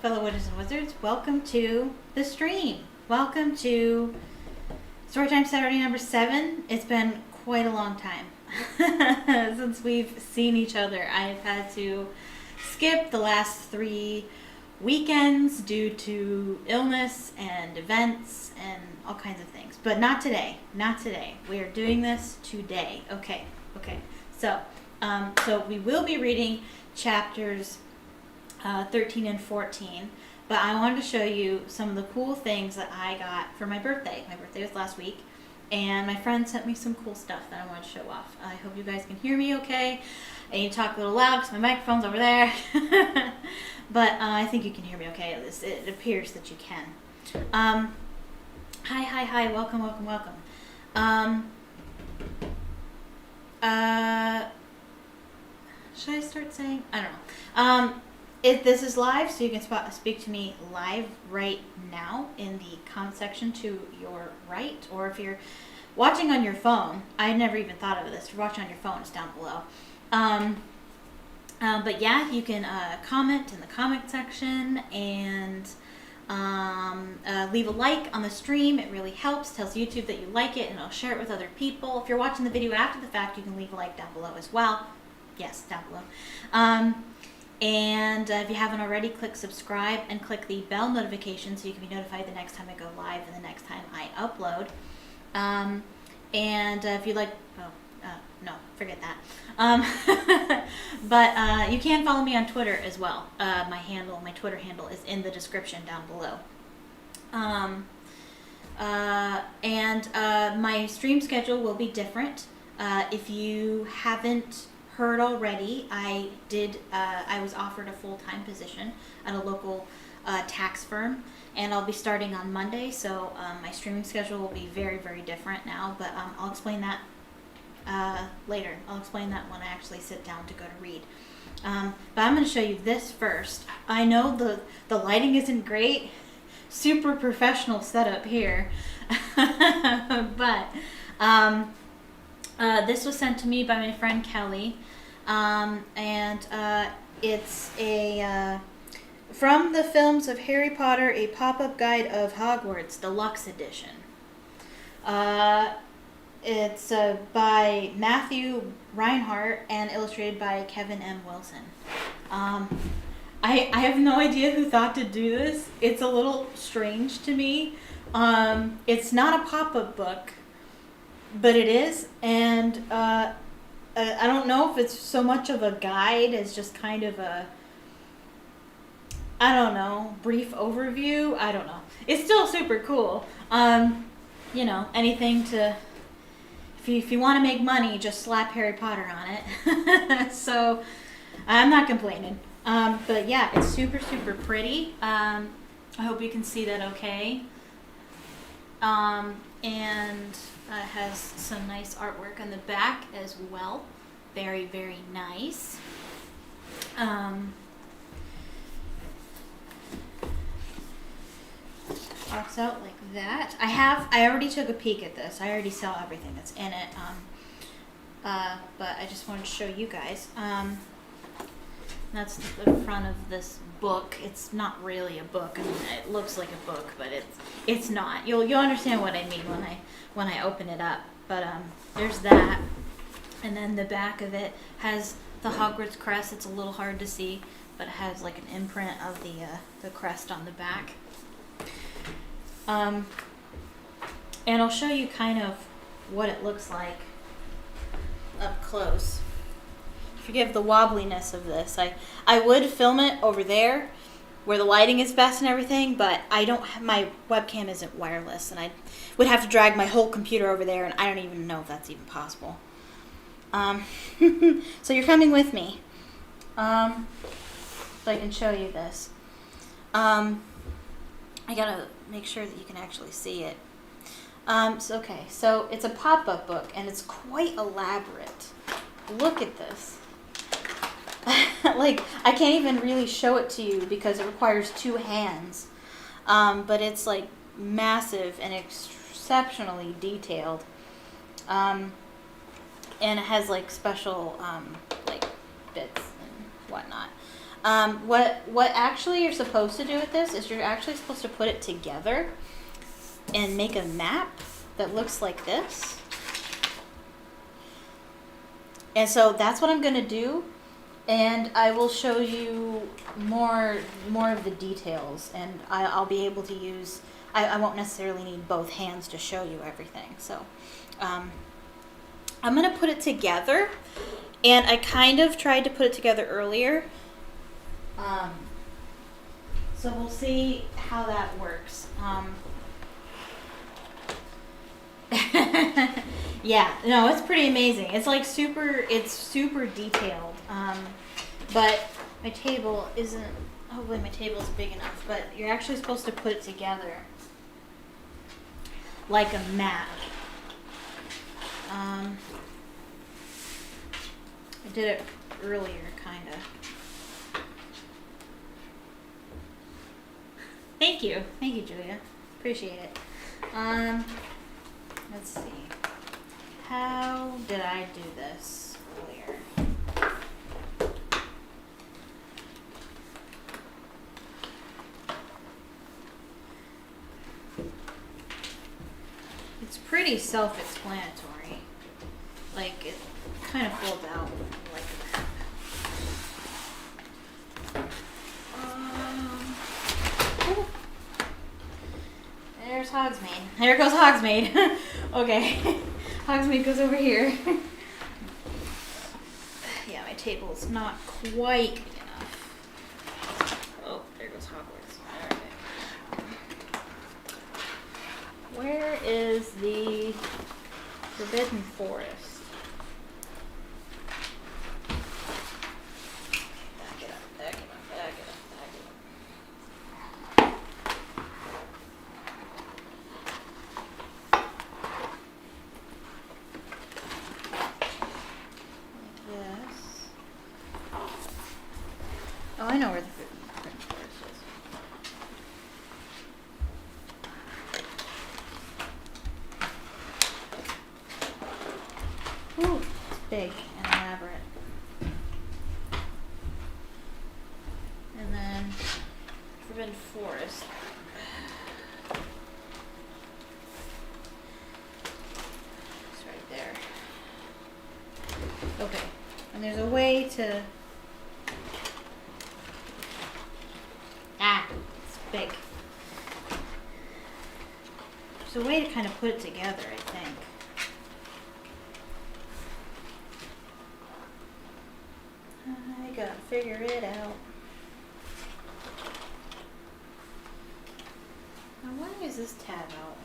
fellow witches and wizards. Welcome to the stream. Welcome to Storytime Saturday number 7. It's been quite a long time since we've seen each other. I've had to skip the last 3 weekends due to illness and events and all kinds of things. But not today. Not today. We are doing this today. Okay. So we will be reading chapters 13 and 14, but I wanted to show you some of the cool things that I got for my birthday. My birthday was last week, and my friend sent me some cool stuff that I wanted to show off. I hope you guys can hear me okay. I need to talk a little loud because my microphone's over there, but I think you can hear me okay. It appears that you can. Hi, welcome. Should I start saying? I don't know. This is live, so you can speak to me live right now in the comment section to your right, or if you're watching on your phone, I never even thought of this. If you're watching on your phone, it's down below. But yeah, you can comment in the comment section and leave a like on the stream. It really helps. Tells YouTube that you like it, and it'll share it with other people. If you're watching the video after the fact, you can leave a like down below as well. Yes, down below. And if you haven't already, click subscribe and click the bell notification so you can be notified the next time I go live and the next time I upload. And if you like, no, forget that. But you can follow me on Twitter as well. My Twitter handle is in the description down below. And my stream schedule will be different. If you haven't heard already, I was offered a full-time position at a local tax firm, and I'll be starting on Monday, so my streaming schedule will be very, very different now, but I'll explain that later. I'll explain that when I actually sit down to go to read. But I'm going to show you this first. I know the lighting isn't great, super professional setup here, but this was sent to me by my friend Kelly, and it's from the films of Harry Potter, a pop-up guide of Hogwarts, deluxe edition. It's by Matthew Reinhardt and illustrated by Kevin M. Wilson. I have no idea who thought to do this. It's a little strange to me. It's not a pop-up book, but it is, and I don't know if it's so much of a guide as just kind of a, I don't know, brief overview. I don't know. It's still super cool. You know, anything to, if you want to make money, just slap Harry Potter on it. So I'm not complaining. But yeah, it's super, super pretty. I hope you can see that okay. And has some nice artwork on the back as well. Very, very nice. Walks out like that. I already took a peek at this. I already saw everything that's in it. But I just wanted to show you guys. That's the front of this book. It's not really a book. I mean, it looks like a book, but it's not. You'll understand what I mean when I open it up. But there's that, and then the back of it has the Hogwarts crest. It's a little hard to see, but it has like an imprint of the crest on the back. And I'll show you kind of what it looks like up close. Forgive the wobbliness of this. I would film it over there where the lighting is best and everything, but I don't have, my webcam isn't wireless, and I would have to drag my whole computer over there, and I don't even know if that's even possible. So you're coming with me, so I can show you this. I gotta make sure that you can actually see it. So it's a pop-up book, and it's quite elaborate. Look at this. Like, I can't even really show it to you because it requires 2 hands. But it's like massive and exceptionally detailed. And it has like special like bits and whatnot. What actually you're supposed to do with this is you're actually supposed to put it together and make a map that looks like this. And so that's what I'm going to do. And I will show you more of the details, and I'll be able to use, I won't necessarily need both hands to show you everything. So I'm going to put it together, and I kind of tried to put it together earlier. So we'll see how that works. Yeah, no, it's pretty amazing. It's like super detailed. But my table isn't, hopefully my table is big enough, but you're actually supposed to put it together like a map. I did it earlier, kind of. Thank you, Julia. Appreciate it. Let's see. How did I do this earlier? It's pretty self-explanatory. Like, it kind of folds out like that. There's Hogsmeade. There goes Hogsmeade. Okay. Hogsmeade goes over here. Yeah, my table's not quite big enough. Oh, there goes Hogwarts. Alright. Where is the Forbidden Forest? Back it up, back it up, back it up, back it up. Yes. Oh, I know where the Forbidden Forest is. Ooh, it's big and elaborate. And then Forbidden Forest. It's right there. Okay, and there's a way to... it's big. There's a way to kind of put it together, I think. I gotta figure it out. Now, why is this tab out?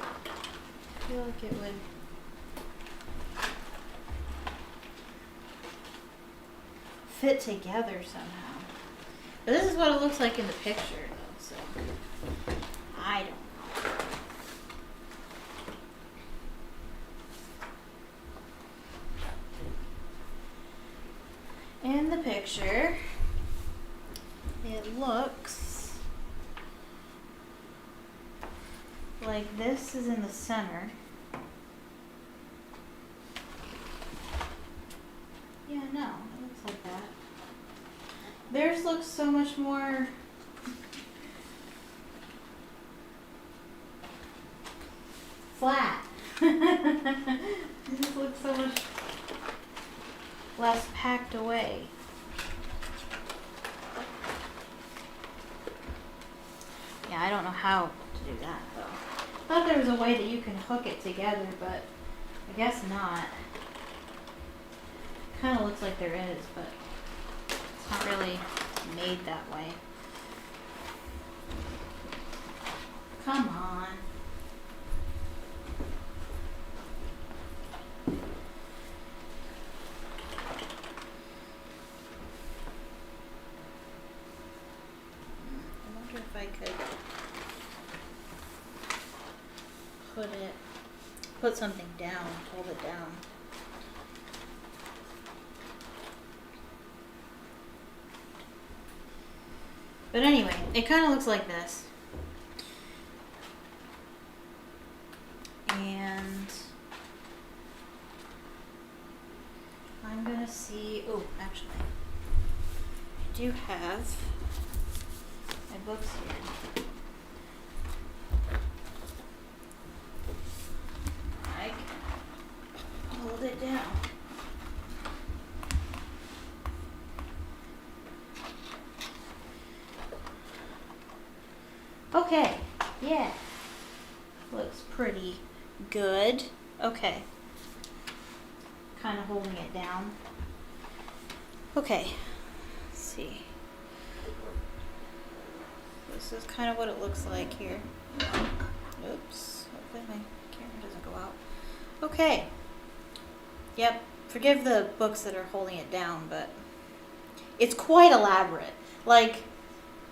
I feel like it would... fit together somehow. But this is what it looks like in the picture, though, so I don't know. In the picture, it looks like this is in the center. Yeah, no, it looks like that. Theirs looks so much more flat. This looks so much less packed away. Yeah, I don't know how to do that though. I thought there was a way that you can hook it together, but I guess not. Kind of looks like there is, but it's not really made that way. Come on. I wonder if I could put something down, hold it down. But anyway, it kind of looks like this. And I'm gonna see. Oh, actually, I do have my books here. I can hold it down. Okay, yeah. Looks pretty good. Okay. Kind of holding it down. Okay. Let's see. This is kind of what it looks like here. Oops. Hopefully my camera doesn't go out. Okay. Yep. Forgive the books that are holding it down, but it's quite elaborate. Like,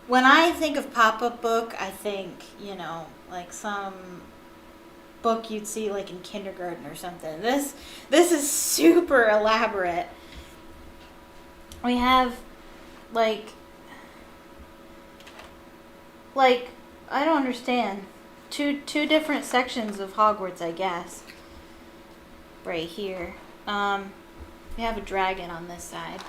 when I think of pop-up book, I think, you know, like some book you'd see like in kindergarten or something. This is super elaborate. We have like I don't understand. Two different sections of Hogwarts, I guess. Right here. We have a dragon on this side.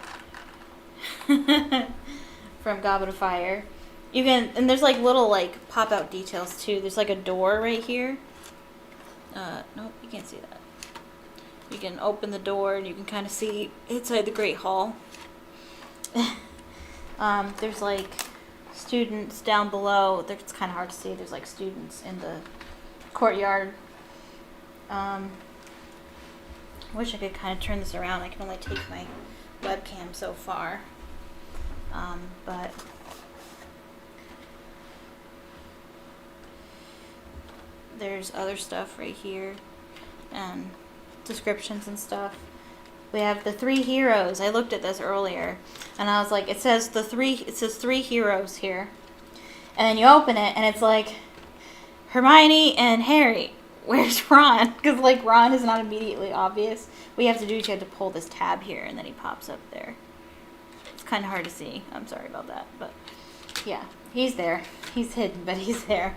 From Goblet of Fire. You can, and there's like little like pop out details too. There's like a door right here. Nope, you can't see that. You can open the door and you can kind of see inside the Great Hall. There's like students down below. It's kind of hard to see. There's like students in the courtyard. Wish I could kind of turn this around. I can only take my webcam so far. But there's other stuff right here and descriptions and stuff. We have the 3 heroes. I looked at this earlier and I was like, it says 3 heroes here. And then you open it and it's like Hermione and Harry. Where's Ron? Because like Ron is not immediately obvious. What you have to do is you have to pull this tab here and then he pops up there. Kind of hard to see. I'm sorry about that, but yeah, he's there. He's hidden, but he's there.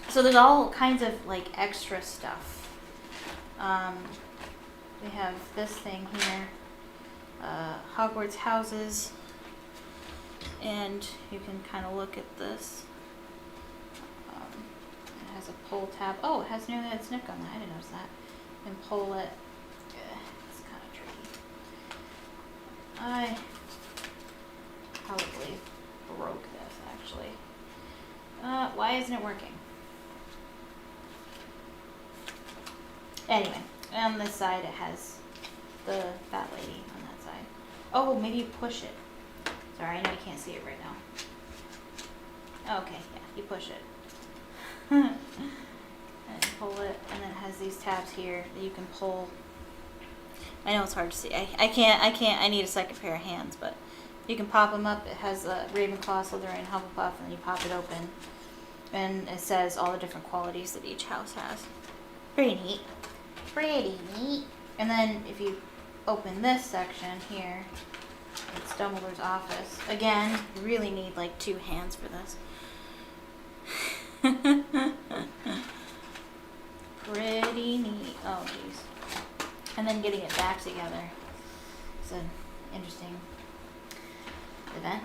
So there's all kinds of like extra stuff. We have this thing here, Hogwarts houses, and you can kind of look at this. It has a pull tab. Oh, it has nearly a snick on that. I didn't notice that. You can pull it. It's kind of tricky. I probably broke this, actually. Why isn't it working? Anyway, on this side it has the fat lady on that side. Oh, maybe you push it. Sorry, I know you can't see it right now. Okay, yeah, you push it. And pull it, and then it has these tabs here that you can pull. I know it's hard to see. I can't, I need a second pair of hands, but you can pop them up. It has a Ravenclaw, Slytherin, Hufflepuff, and then you pop it open. And it says all the different qualities that each house has. Pretty neat. Pretty neat. And then if you open this section here, it's Dumbledore's office. Again, you really need like 2 hands for this. Pretty neat. Oh, jeez. And then getting it back together. It's an interesting event.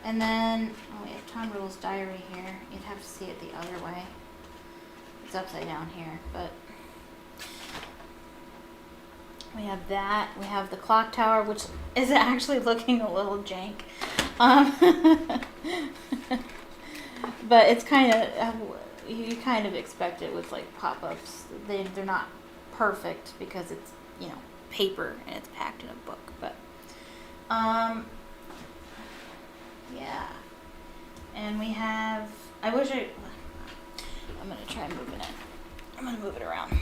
And then, oh, we have Tom Riddle's diary here. You'd have to see it the other way. It's upside down here, but we have that. We have the clock tower, which is actually looking a little jank. But it's kind of, you kind of expect it with like pop-ups. They're not perfect because it's, you know, paper and it's packed in a book, but yeah. And we have, I'm gonna try moving it. I'm gonna move it around.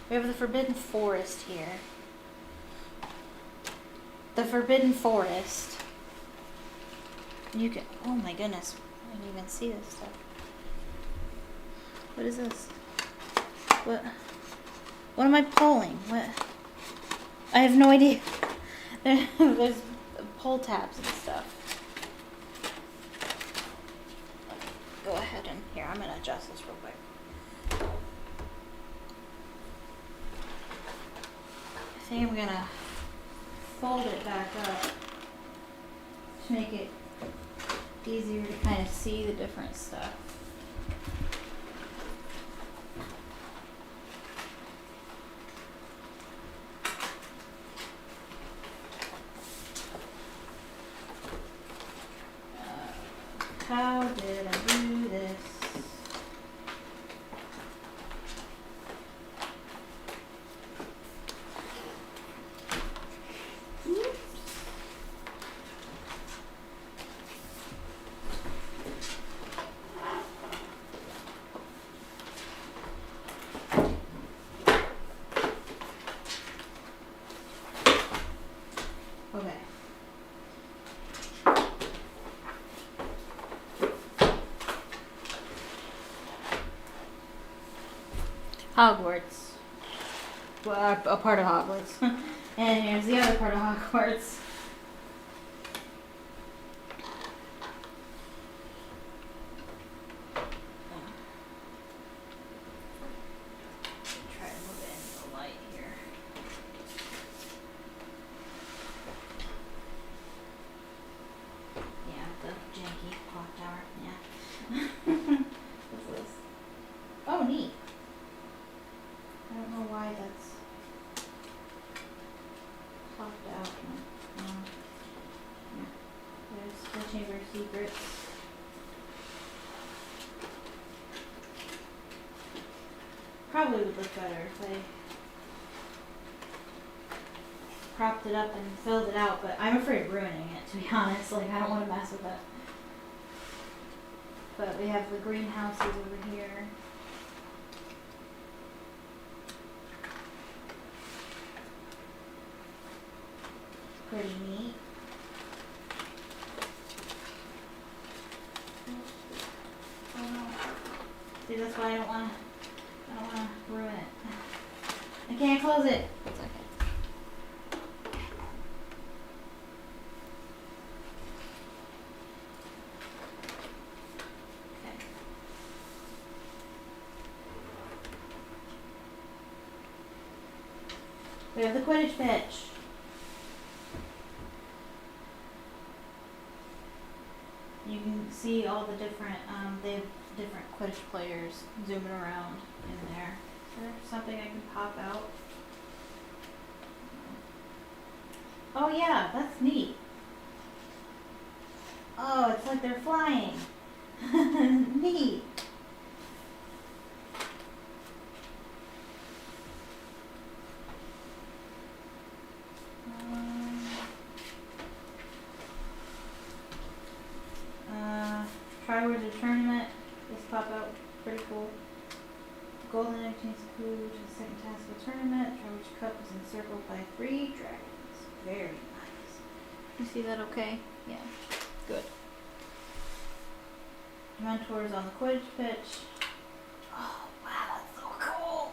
We have the Forbidden Forest here. The Forbidden Forest. You can, oh my goodness, I didn't even see this stuff. What is this? What am I pulling? What? I have no idea. There's pull tabs and stuff. Go ahead and here, I'm gonna adjust this real quick. I think I'm gonna fold it back up to make it easier to kind of see the different stuff. How did I do this? Oops. Okay. Hogwarts. Well, a part of Hogwarts. And here's the other part of Hogwarts. Try to move it into the light here. Yeah, the janky clock tower. Yeah. What's this? Oh, neat. I don't know why that's popped out. Yeah. There's the Chamber of Secrets. Probably would look better if I propped it up and filled it out, but I'm afraid of ruining it, to be honest. Like, I don't want to mess with it. But we have the greenhouses over here. Pretty neat. Oh no. See, that's why I don't want to ruin it. I can't close it. It's okay. Okay. We have the Quidditch pitch. You can see all the different, they have different Quidditch players zooming around in there. Is there something I can pop out? Oh yeah, that's neat. Oh, it's like they're flying. Neat. Triword of Tournament. This pop out. Pretty cool. Golden Entertainment's Coup, which is the second task of the tournament. Triword's Cup is encircled by 3 dragons. Very nice. You see that okay? Yeah. Good. Mentors on the Quidditch pitch. Oh, wow, that's so cool.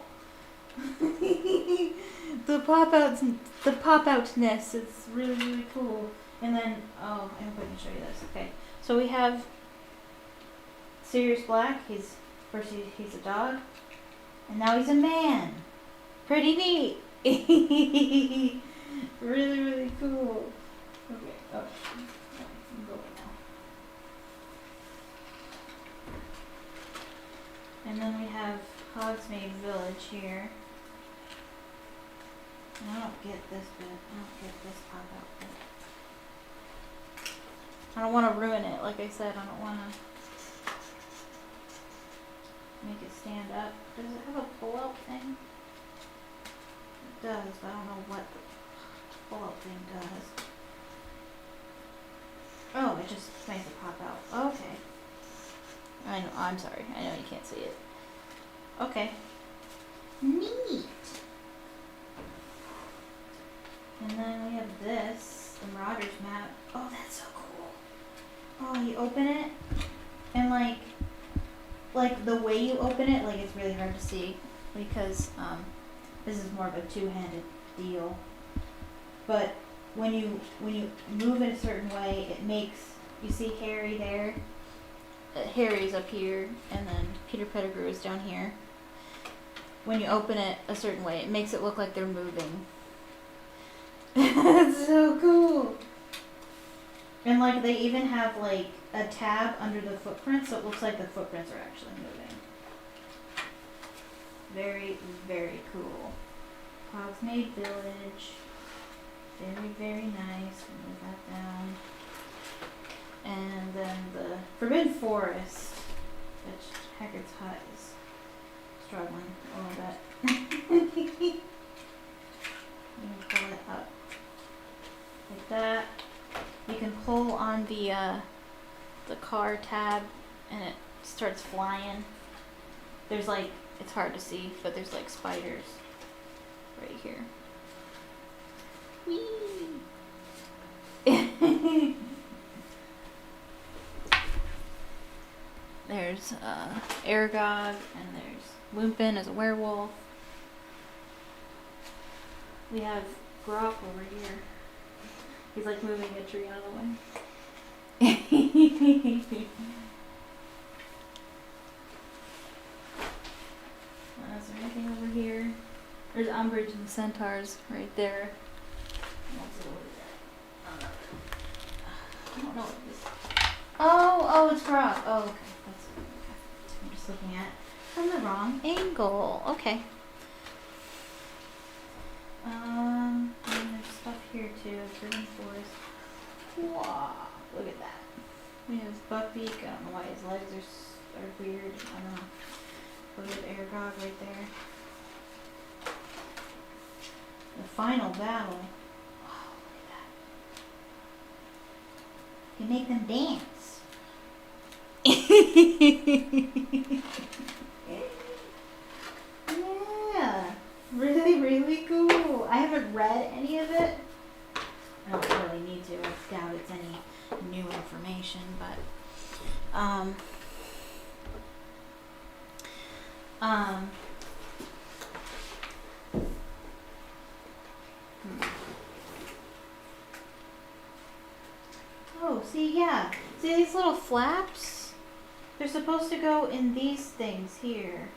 the pop-outness is really, really cool. And then, oh, I'm going to show you this. Okay. So we have Sirius Black. He's a dog. And now he's a man. Pretty neat. Really, really cool. Okay. Oh, I'm going now. And then we have Hogsmeade Village here. And I don't get this bit. I don't get this pop out bit. I don't want to ruin it. Like I said, I don't want to make it stand up. Does it have a pull-out thing? It does, but I don't know what the pull-out thing does. Oh, it just makes it pop out. Okay. I know. I'm sorry. I know you can't see it. Okay. Neat. And then we have this, the Marauders map. Oh, that's so cool. Oh, you open it, and like the way you open it, like it's really hard to see because this is more of a two-handed deal. But when you move in a certain way, it makes, you see Harry there? Harry's up here, and then Peter Pettigrew is down here. When you open it a certain way, it makes it look like they're moving. It's so cool. And like they even have like a tab under the footprints, so it looks like the footprints are actually moving. Very, very cool. Hogsmeade Village. Very, very nice. Move that down. And then the Forbidden Forest, which Hagrid's hut is struggling a little bit. You can pull it up like that. You can pull on the car tab and it starts flying. There's like, it's hard to see, but there's like spiders right here. Whee! There's Aragog, and there's Lupin as a werewolf. We have Grop over here. He's like moving a tree out of the way. Is there anything over here? There's Umbridge and the Centaurs right there. What's it over there? I don't know what this is. Oh, it's Grop. Oh, okay. I'm just looking at from the wrong angle. Okay. And there's stuff here too. Forbidden Forest. Wow, look at that. We have Buckbeak. I don't know why his legs are weird. I don't know. But we have Aragog right there. The final battle. Oh, look at that. You can make them dance. Yeah, really, really cool. I haven't read any of it. I don't really need to. I doubt it's any new information, but Oh, see, yeah. See these little flaps? They're supposed to go in these things here.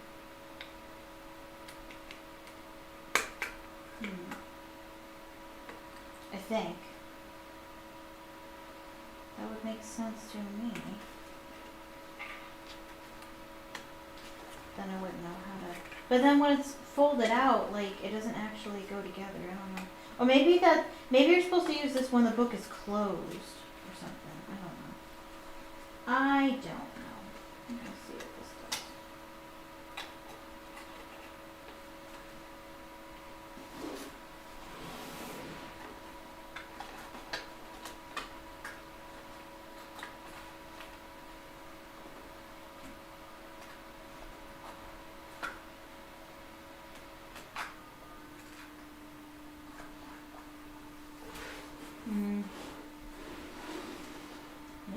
I think. That would make sense to me. Then I wouldn't know how to... But then when it's folded out, like, it doesn't actually go together. I don't know. Or maybe you're supposed to use this when the book is closed or something. I don't know. I'm gonna see what this does.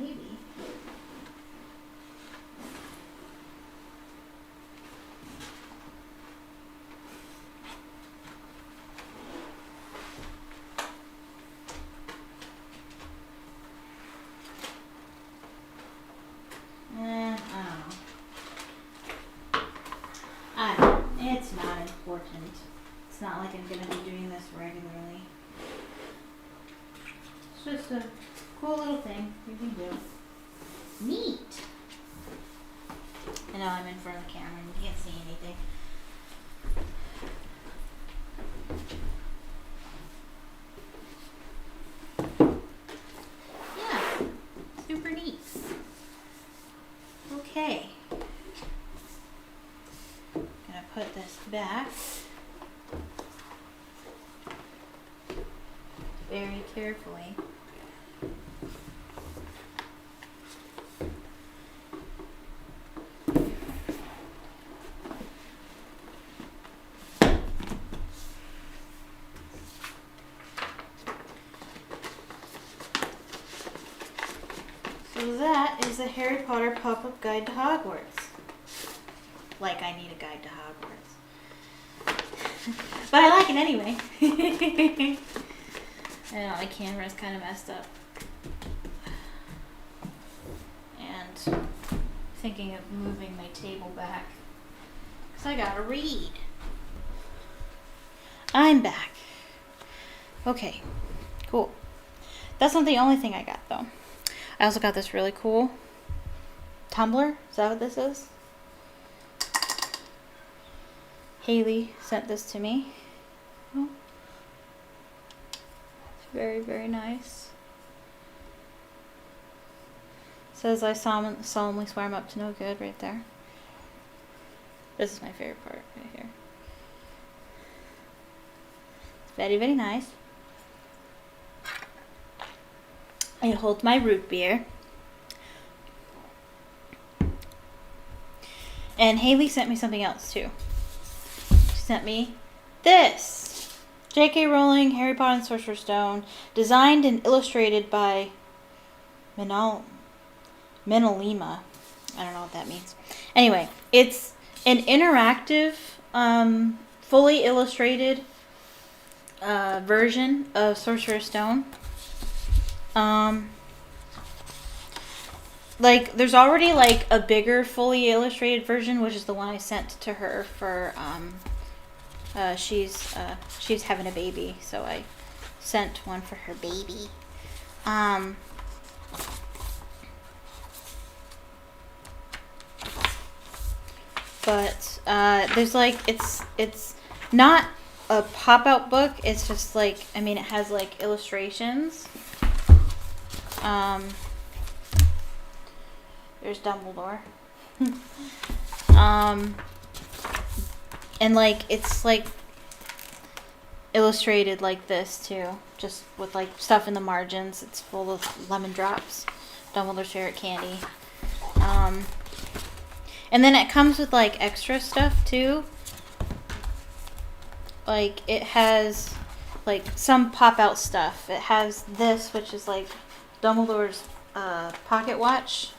Maybe. I don't know. It's not important. It's not like I'm gonna be doing this regularly. It's just a cool little thing you can do. Neat! I know I'm in front of the camera and you can't see anything. Yeah, super neat. Okay. Gonna put this back very carefully. So that is the Harry Potter Pop-Up Guide to Hogwarts. Like I need a guide to Hogwarts. But I like it anyway. I know my camera's kind of messed up. And thinking of moving my table back. Because I gotta read. I'm back. Okay, cool. That's not the only thing I got though. I also got this really cool tumbler. Is that what this is? Haley sent this to me. Oh. It's very, very nice. Says I solemnly swear I'm up to no good right there. This is my favorite part right here. It's very, very nice. It holds my root beer. And Haley sent me something else too. She sent me this. J.K. Rowling, Harry Potter and Sorcerer's Stone. Designed and illustrated by Minalima. I don't know what that means. Anyway, it's an interactive, fully illustrated version of Sorcerer's Stone. Like, there's already, like, a bigger fully illustrated version, which is the one I sent to her for, she's having a baby, so I sent one for her baby. But, there's, like, it's not a pop-out book, it's just, like, I mean, it has, like, illustrations. There's Dumbledore. And like it's like illustrated like this too, just with like stuff in the margins. It's full of lemon drops, Dumbledore's favorite candy. And then it comes with like extra stuff too. Like it has like some pop out stuff. It has this, which is like Dumbledore's pocket watch.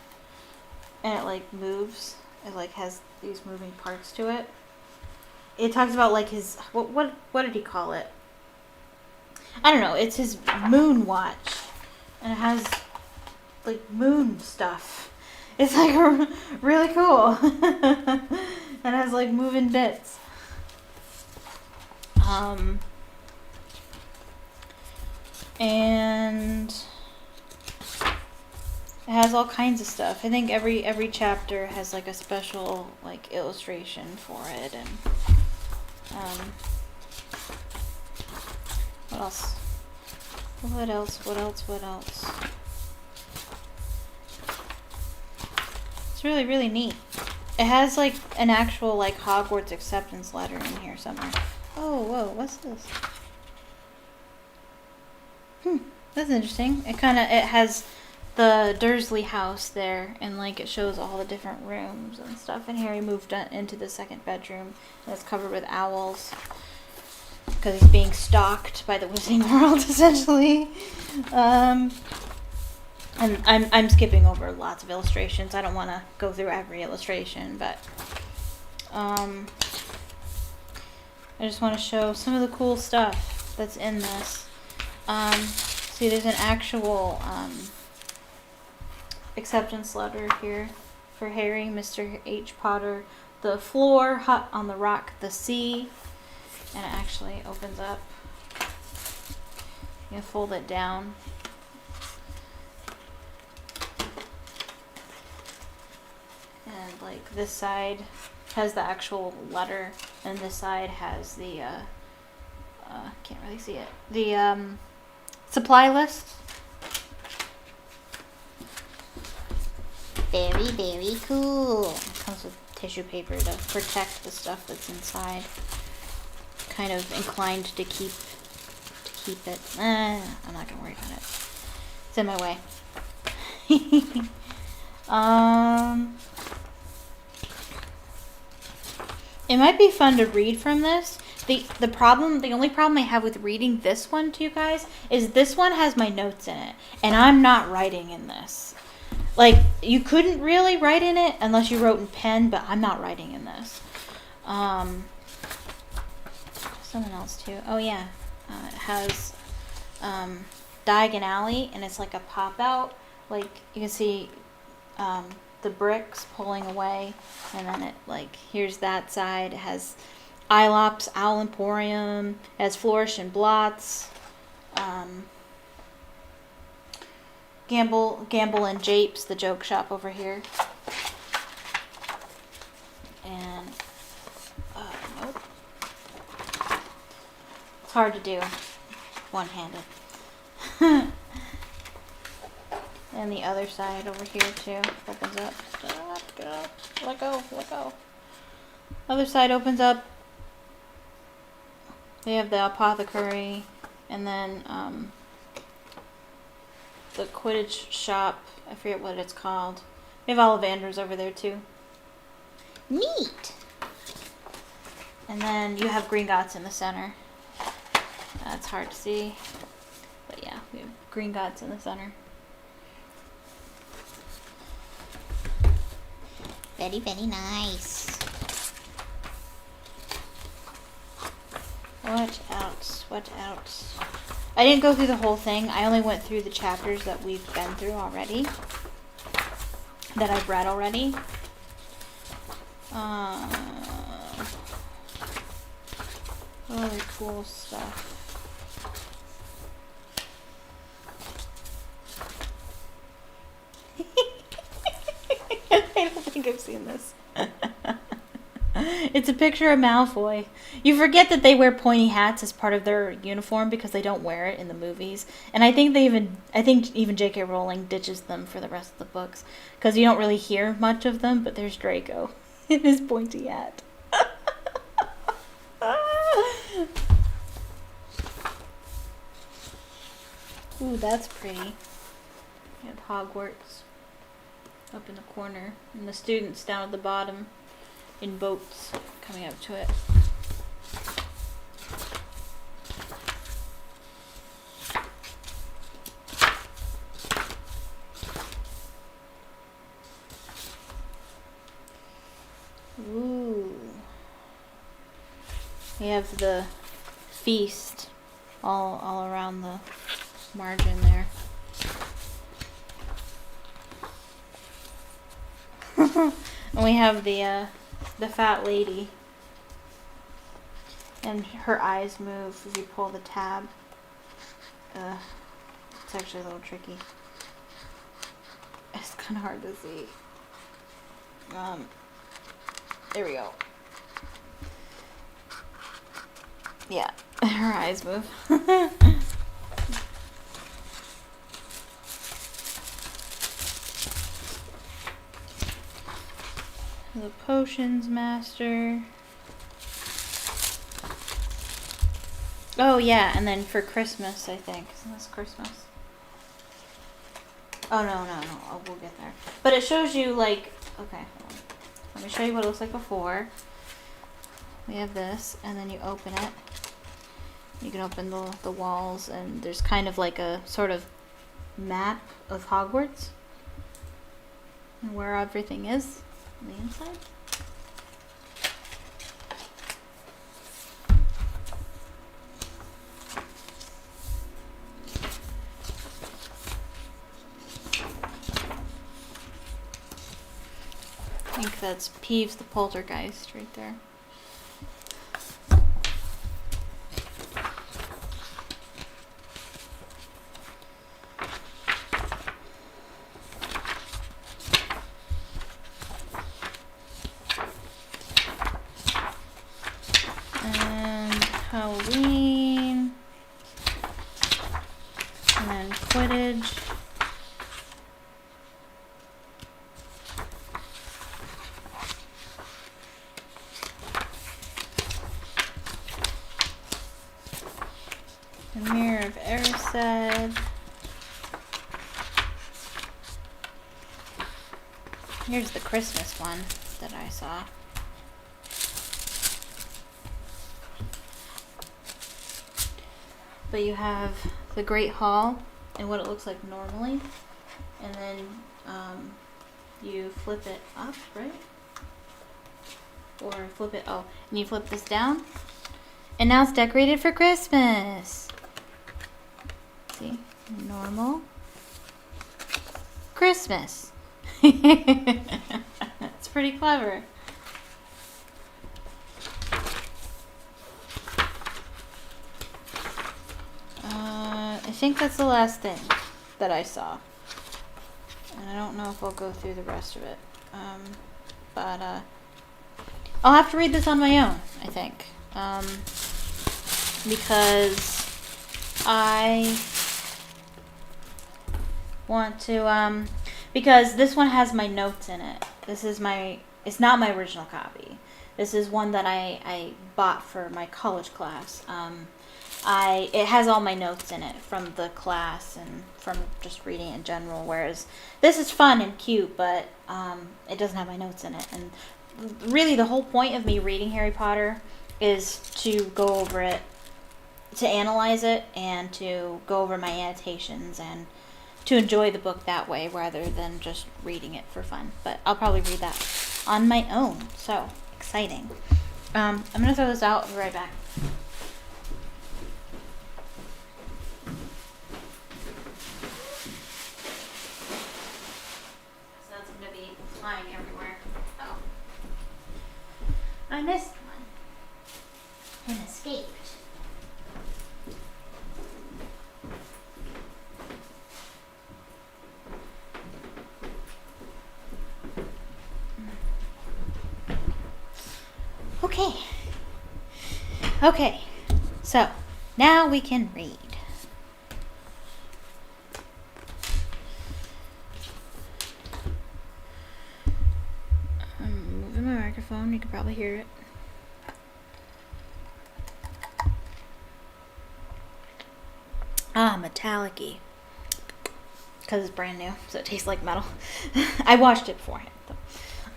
And it like moves. It like has these moving parts to it. It talks about like his what did he call it? I don't know. It's his moon watch, and it has like moon stuff. It's like really cool. And it has like moving bits. And it has all kinds of stuff. I think every chapter has like a special like illustration for it, and what else? What else? It's really, really neat. It has like an actual like Hogwarts acceptance letter in here somewhere. Oh, whoa, what's this? That's interesting. It has the Dursley house there, and like it shows all the different rooms and stuff. And Harry moved into the second bedroom, and it's covered with owls because he's being stalked by the Wizarding World, essentially. And I'm skipping over lots of illustrations. I don't want to go through every illustration, but I just want to show some of the cool stuff that's in this. See, there's an actual acceptance letter here for Harry, Mr. H. Potter. The floor, hut on the rock, the sea. And it actually opens up. You can fold it down. And like this side has the actual letter, and this side has the can't really see it. The supply list. Very, very cool. It comes with tissue paper to protect the stuff that's inside. Kind of inclined to keep it. I'm not gonna worry about it. It's in my way. It might be fun to read from this. The only problem I have with reading this one to you guys is this one has my notes in it, and I'm not writing in this. Like, you couldn't really write in it unless you wrote in pen, but I'm not writing in this. Something else too. Oh yeah, it has Diagon Alley, and it's like a pop out. Like you can see the bricks pulling away, and then it like here's that side. It has Ilops, Owl Emporium, it has Flourish and Blots, Gamble and Japes, the joke shop over here, and nope, it's hard to do one-handed. And the other side over here too opens up. Stop, get up, let go, let go. Other side opens up. They have the apothecary, and then the Quidditch shop. I forget what it's called. They have Ollivanders over there too. Neat. And then you have Gringotts in the center. That's hard to see, but yeah, we have Gringotts in the center. Very, very nice. What else? What else? I didn't go through the whole thing. I only went through the chapters that we've been through already. That I've read already. Really cool stuff. I don't think I've seen this. It's a picture of Malfoy. You forget that they wear pointy hats as part of their uniform because they don't wear it in the movies. And I think even J.K. Rowling ditches them for the rest of the books because you don't really hear much of them. But there's Draco in his pointy hat. Ooh, that's pretty. You have Hogwarts up in the corner, and the students down at the bottom in boats coming up to it. Ooh. We have the feast all around the margin there. And we have the fat lady, and her eyes move if you pull the tab. It's actually a little tricky. It's kind of hard to see. There we go. Yeah, her eyes move. The potions master. Oh yeah, and then for Christmas, I think. Isn't this Christmas? Oh no. Oh, we'll get there. But it shows you like, okay, hold on. Let me show you what it looks like before. We have this, and then you open it. You can open the walls, and there's kind of like a sort of map of Hogwarts and where everything is on the inside. I think that's Peeves the Poltergeist right there. And Halloween. And then Quidditch. The Mirror of Erised. Here's the Christmas one that I saw. But you have the Great Hall and what it looks like normally, and then you flip it up, right? Or flip it, oh, and you flip this down, and now it's decorated for Christmas. See, normal, Christmas. It's pretty clever. I think that's the last thing that I saw. And I don't know if I'll go through the rest of it. But I'll have to read this on my own, I think. Because I want to, because this one has my notes in it. It's not my original copy. This is one that I bought for my college class. It has all my notes in it from the class and from just reading it in general, whereas this is fun and cute, but it doesn't have my notes in it. And really the whole point of me reading Harry Potter is to go over it, to analyze it, and to go over my annotations and to enjoy the book that way rather than just reading it for fun. But I'll probably read that on my own, so exciting. I'm going to throw this out. I'll be right back. Flying everywhere. Oh. I missed one. And escaped. Okay. Okay. So, now we can read. Microphone, you can probably hear it. Metallic-y. Because it's brand new, so it tastes like metal. I washed it beforehand,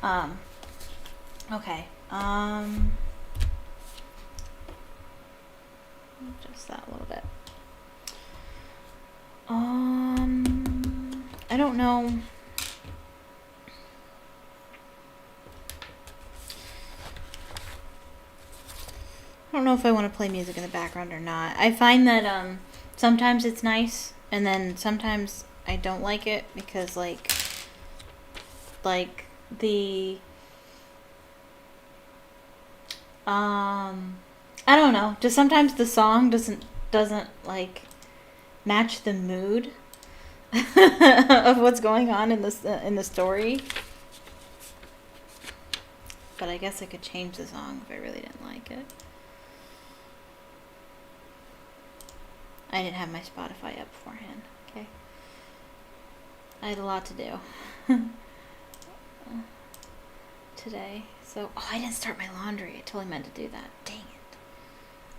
though. Okay. Just that a little bit. I don't know. I don't know if I want to play music in the background or not. I find that sometimes it's nice, and then sometimes I don't like it because like the I don't know. Just sometimes the song doesn't like match the mood of what's going on in the story. But I guess I could change the song if I really didn't like it. I didn't have my Spotify up beforehand, okay? I had a lot to do today. So, I didn't start my laundry. I totally meant to do that. Dang it.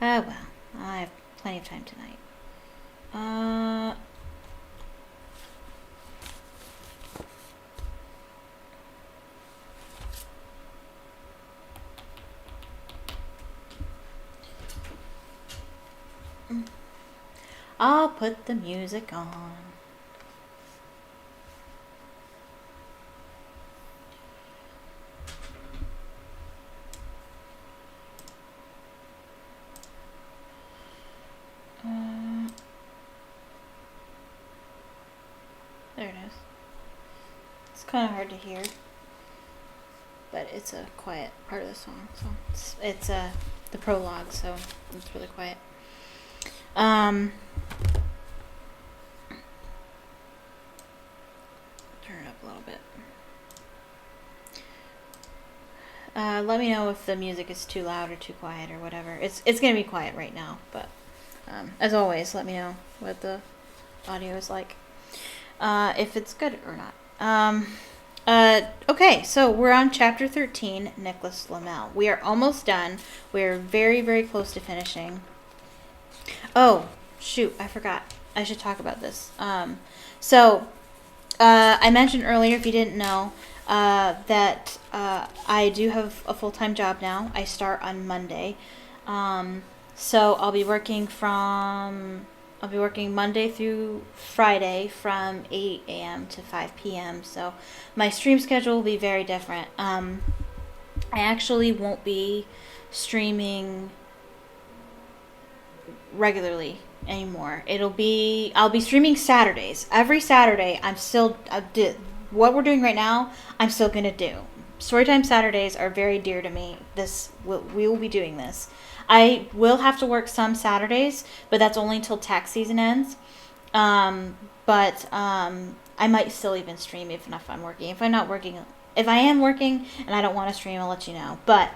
Oh, well. I have plenty of time tonight. I'll put the music on. There it is. It's kind of hard to hear, but it's a quiet part of the song. So it's the prologue, so it's really quiet. Turn it up a little bit. Let me know if the music is too loud or too quiet or whatever. It's gonna be quiet right now, but as always, let me know what the audio is like, if it's good or not. Okay, so we're on chapter 13, Nicolas Flamel. We are almost done. We're very, very close to finishing. Oh, shoot, I forgot. I should talk about this. So, I mentioned earlier, if you didn't know, that I do have a full-time job now. I start on Monday. So I'll be working Monday through Friday from 8 a.m. to 5 p.m. So my stream schedule will be very different. I actually won't be streaming regularly anymore. I'll be streaming Saturdays. Every Saturday, what we're doing right now, I'm still going to do. Storytime Saturdays are very dear to me. We will be doing this. I will have to work some Saturdays, but that's only until tax season ends. I might still even stream even if I'm working. If I am working and I don't want to stream, I'll let you know. But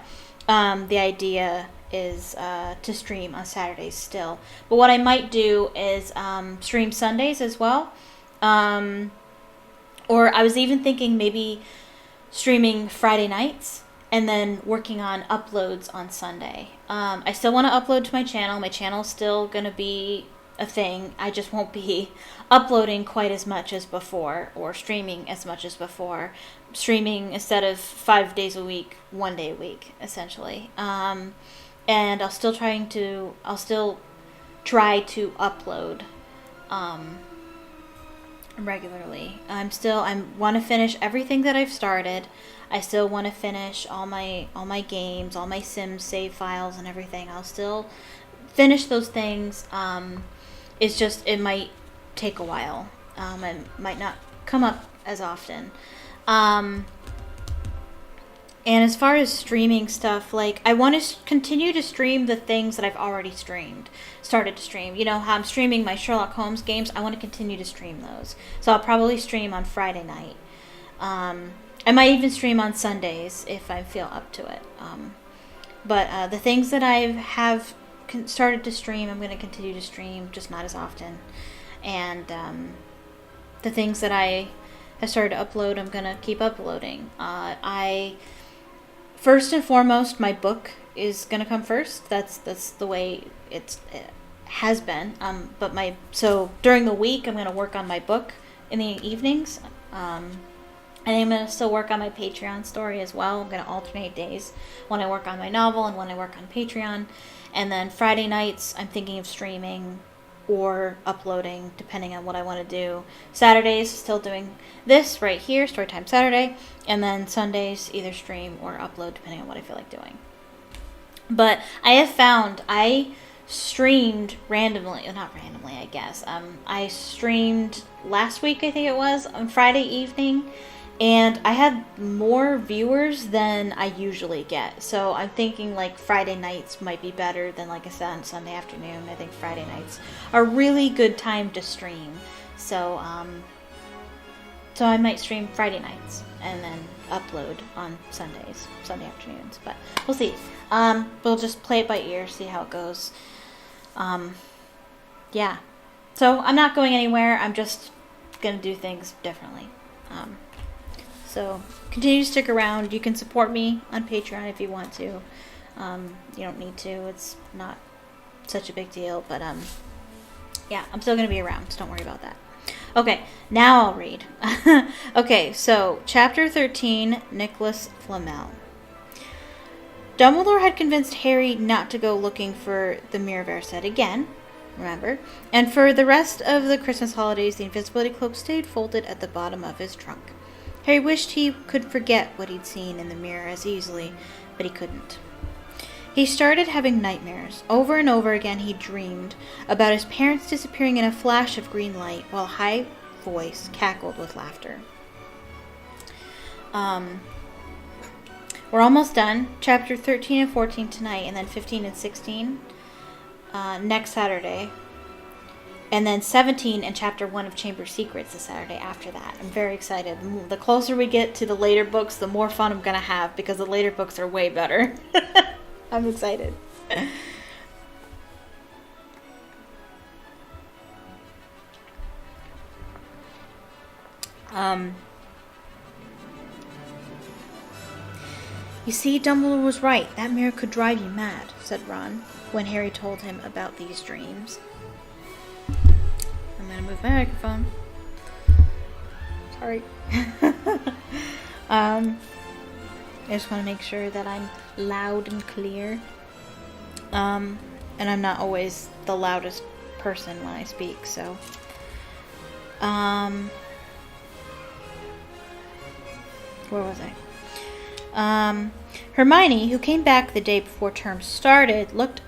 the idea is to stream on Saturdays still. But what I might do is stream Sundays as well. Or I was even thinking maybe streaming Friday nights and then working on uploads on Sunday. I still want to upload to my channel. My channel's still going to be a thing. I just won't be uploading quite as much as before or streaming as much as before. Streaming instead of 5 days a week, 1 day a week, essentially. And I'll still try to upload regularly. I want to finish everything that I've started. I still want to finish all my games, all my Sims save files and everything. I'll still finish those things. It's just, it might take a while. It might not come up as often. And as far as streaming stuff, like, I want to continue to stream the things that I've already started to stream. You know how I'm streaming my Sherlock Holmes games? I want to continue to stream those. So I'll probably stream on Friday night. I might even stream on Sundays if I feel up to it. But the things that I have started to stream, I'm going to continue to stream, just not as often. And the things that I have started to upload, I'm going to keep uploading. First and foremost, my book is going to come first. That's the way it has been. So during the week, I'm going to work on my book in the evenings. And I'm going to still work on my Patreon story as well. I'm going to alternate days when I work on my novel and when I work on Patreon. And then Friday nights, I'm thinking of streaming or uploading, depending on what I want to do. Saturdays, still doing this right here, Storytime Saturday. And then Sundays, either stream or upload, depending on what I feel like doing. But I have found I streamed randomly, not randomly, I guess. I streamed last week, I think it was, on Friday evening. And I had more viewers than I usually get. So I'm thinking like Friday nights might be better than, like I said, on Sunday afternoon. I think Friday nights are a really good time to stream. So I might stream Friday nights and then upload on Sunday afternoons. But we'll see. We'll just play it by ear, see how it goes. Yeah. So I'm not going anywhere. I'm just going to do things differently. So continue to stick around. You can support me on Patreon if you want to. You don't need to. It's not such a big deal. But yeah, I'm still going to be around, so don't worry about that. Okay, now I'll read. Okay, so Chapter 13, Nicolas Flamel. Dumbledore had convinced Harry not to go looking for the Mirror of Erised again, remember? And for the rest of the Christmas holidays, the invisibility cloak stayed folded at the bottom of his trunk. Harry wished he could forget what he'd seen in the mirror as easily, but he couldn't. He started having nightmares. Over and over again he dreamed about his parents disappearing in a flash of green light while a high voice cackled with laughter. We're almost done. Chapter 13 and 14 tonight, and then 15 and 16 next Saturday. And then 17 and Chapter 1 of Chamber Secrets the Saturday after that. I'm very excited. The closer we get to the later books, the more fun I'm going to have, because the later books are way better. I'm excited. You see, Dumbledore was right. That mirror could drive you mad, said Ron, when Harry told him about these dreams. I'm going to move my microphone. Sorry. I just want to make sure that I'm loud and clear. And I'm not always the loudest person when I speak, so. Where was I? Hermione, who came back the day before term started, looked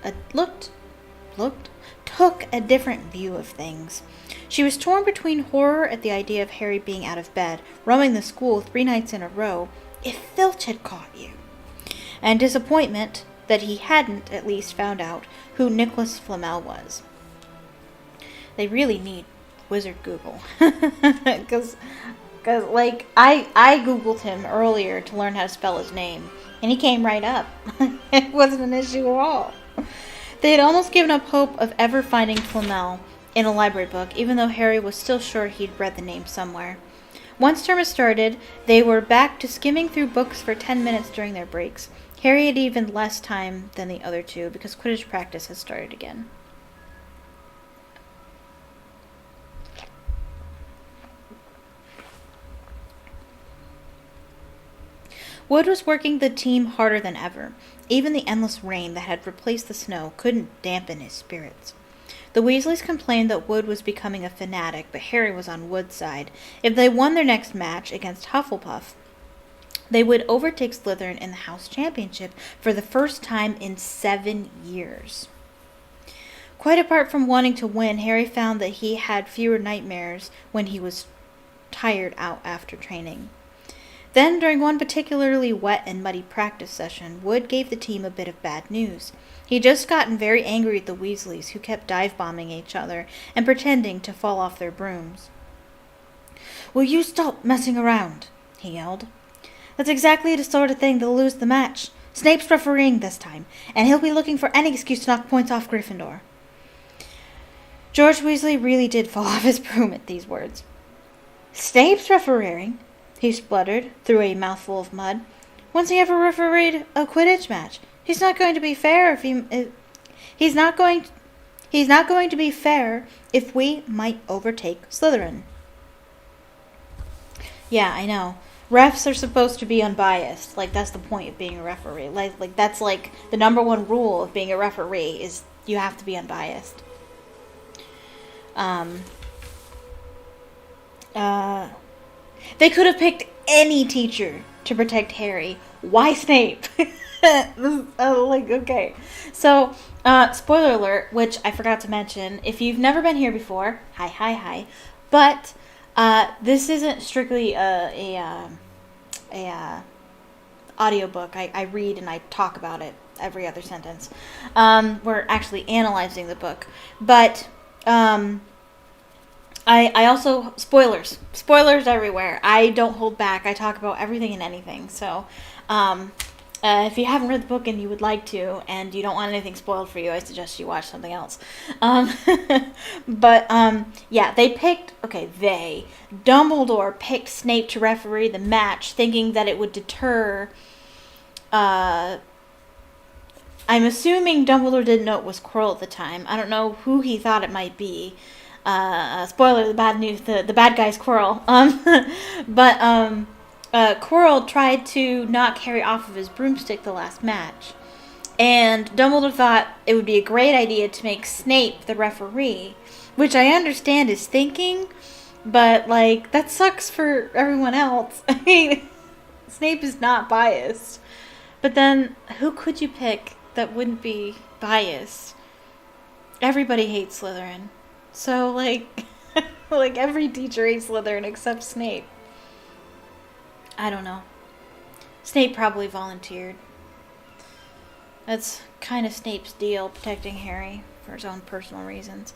took a different view of things. She was torn between horror at the idea of Harry being out of bed, roaming the school 3 nights in a row, if Filch had caught you, and disappointment that he hadn't at least found out who Nicolas Flamel was. They really need Wizard Google. Because like, I Googled him earlier to learn how to spell his name, and he came right up. It wasn't an issue at all. They had almost given up hope of ever finding Flamel in a library book, even though Harry was still sure he'd read the name somewhere. Once term had started, they were back to skimming through books for 10 minutes during their breaks. Harry had even less time than the other two, because Quidditch practice had started again. Wood was working the team harder than ever. Even the endless rain that had replaced the snow couldn't dampen his spirits. The Weasleys complained that Wood was becoming a fanatic, but Harry was on Wood's side. If they won their next match against Hufflepuff, they would overtake Slytherin in the House Championship for the first time in 7 years. Quite apart from wanting to win, Harry found that he had fewer nightmares when he was tired out after training. Then, during one particularly wet and muddy practice session, Wood gave the team a bit of bad news. He'd just gotten very angry at the Weasleys, who kept dive-bombing each other and pretending to fall off their brooms. "Will you stop messing around?" he yelled. "That's exactly the sort of thing that'll lose the match. Snape's refereeing this time, and he'll be looking for any excuse to knock points off Gryffindor." George Weasley really did fall off his broom at these words. "Snape's refereeing?" he spluttered through a mouthful of mud. "When's he ever refereed a Quidditch match? He's not going to be fair he's not going to be fair if we might overtake Slytherin." Yeah, I know. Refs are supposed to be unbiased. Like, that's the point of being a referee. Like that's like the number one rule of being a referee is you have to be unbiased. They could have picked any teacher to protect Harry. Why Snape? Okay. So, spoiler alert, which I forgot to mention. If you've never been here before, hi. But, this isn't strictly a audiobook. I read and I talk about it every other sentence. We're actually analyzing the book. But, I also, spoilers everywhere. I don't hold back. I talk about everything and anything. So, if you haven't read the book and you would like to, and you don't want anything spoiled for you, I suggest you watch something else. Yeah, Dumbledore picked Snape to referee the match, thinking that it would deter, I'm assuming Dumbledore didn't know it was Quirrell at the time. I don't know who he thought it might be. Spoiler, the bad news, the bad guy's Quirrell. Quirrell tried to knock Harry off of his broomstick the last match. And Dumbledore thought it would be a great idea to make Snape the referee, which I understand his thinking, but, like, that sucks for everyone else. I mean, Snape is not biased. But then, who could you pick that wouldn't be biased? Everybody hates Slytherin. So, like, every teacher hates Slytherin except Snape. I don't know. Snape probably volunteered. That's kind of Snape's deal, protecting Harry for his own personal reasons.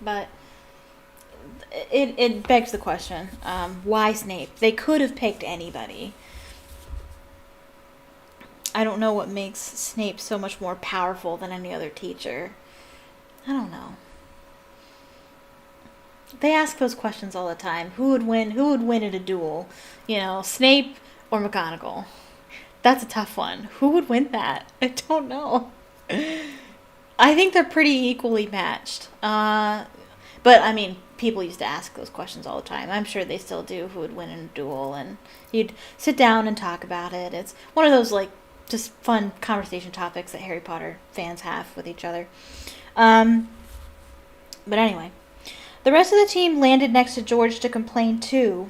But it begs the question, why Snape? They could have picked anybody. I don't know what makes Snape so much more powerful than any other teacher. I don't know. They ask those questions all the time. Who would win in a duel? You know, Snape or McGonagall? That's a tough one. Who would win that? I don't know. I think they're pretty equally matched. But, I mean, people used to ask those questions all the time. I'm sure they still do. Who would win in a duel? And you'd sit down and talk about it. It's one of those, like, just fun conversation topics that Harry Potter fans have with each other. But anyway. The rest of the team landed next to George to complain too.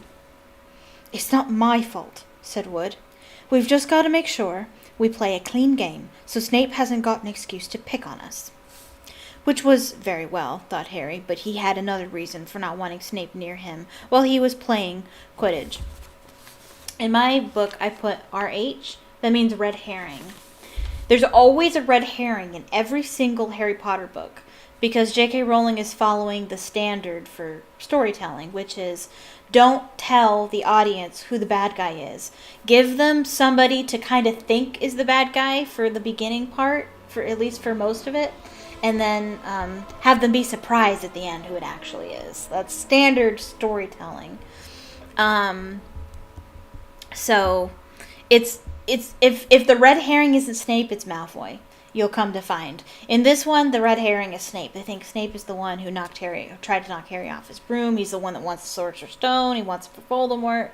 "It's not my fault," said Wood. "We've just got to make sure we play a clean game, so Snape hasn't got an excuse to pick on us." which was very well, thought Harry, but he had another reason for not wanting Snape near him while he was playing Quidditch. In my book, I put RH. That means red herring. There's always a red herring in every single Harry Potter book because J.K. Rowling is following the standard for storytelling, which is don't tell the audience who the bad guy is. Give them somebody to kind of think is the bad guy for the beginning part, for at least for most of it, and then have them be surprised at the end who it actually is. That's standard storytelling. So it's if the red herring isn't Snape, it's Malfoy. You'll come to find. In this one, the red herring is Snape. They think Snape is the one who tried to knock Harry off his broom. He's the one that wants the Sorcerer's Stone. He wants it for Voldemort.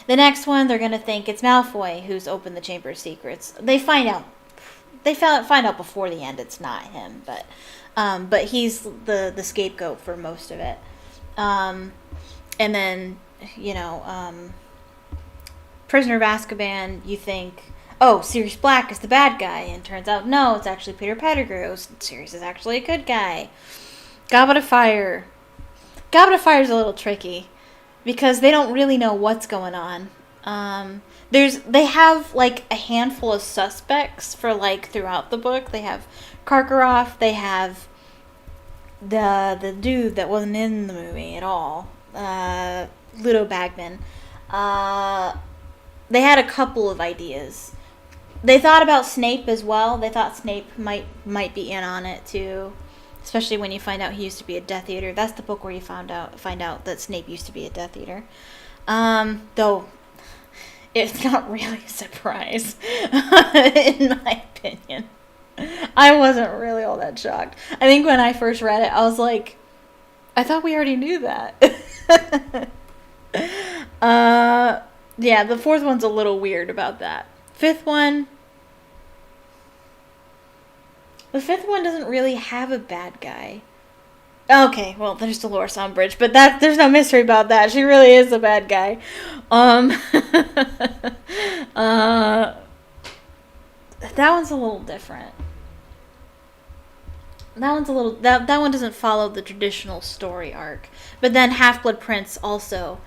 The next one, they're going to think it's Malfoy who's opened the Chamber of Secrets. They find out. They find out before the end it's not him, but he's the scapegoat for most of it. And then, Prisoner of Azkaban, you think, oh, Sirius Black is the bad guy, and turns out, no, it's actually Peter Pettigrew. Sirius is actually a good guy. Goblet of Fire. Goblet of Fire is a little tricky, because they don't really know what's going on. They have, a handful of suspects for, throughout the book. They have Karkaroff, they have the dude that wasn't in the movie at all, Ludo Bagman. They had a couple of ideas. They thought about Snape as well. They thought Snape might be in on it too, especially when you find out he used to be a Death Eater. That's the book where you find out that Snape used to be a Death Eater. Though it's not really a surprise, in my opinion. I wasn't really all that shocked. I think when I first read it, I was like, I thought we already knew that. Yeah, the fourth one's a little weird about that. The fifth one doesn't really have a bad guy. Okay, well, there's Dolores Umbridge, but there's no mystery about that. She really is a bad guy. That one's a little different. That one doesn't follow the traditional story arc. But then Half-Blood Prince also,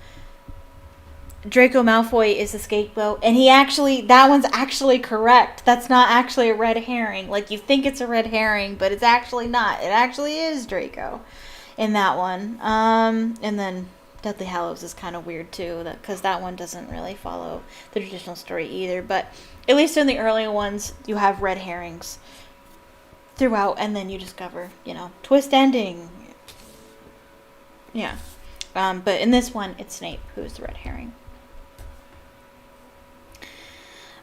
Draco Malfoy is the scapegoat, and that one's actually correct. That's not actually a red herring. You think it's a red herring, but it's actually not. It actually is Draco in that one. And then Deathly Hallows is kind of weird too, because that one doesn't really follow the traditional story either. But at least in the earlier ones, you have red herrings throughout, and then you discover, twist ending. Yeah. But in this one, it's Snape who's the red herring.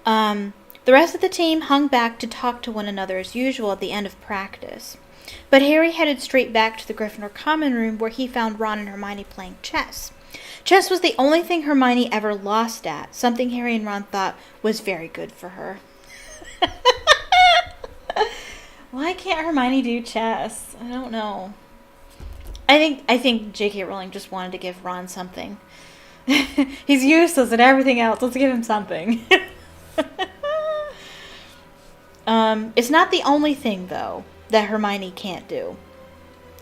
The rest of the team hung back to talk to one another as usual at the end of practice. But Harry headed straight back to the Gryffindor common room where he found Ron and Hermione playing chess. Chess was the only thing Hermione ever lost at, something Harry and Ron thought was very good for her. Why can't Hermione do chess? I don't know. I think J.K. Rowling just wanted to give Ron something. He's useless at everything else. Let's give him something. It's not the only thing, though, that Hermione can't do.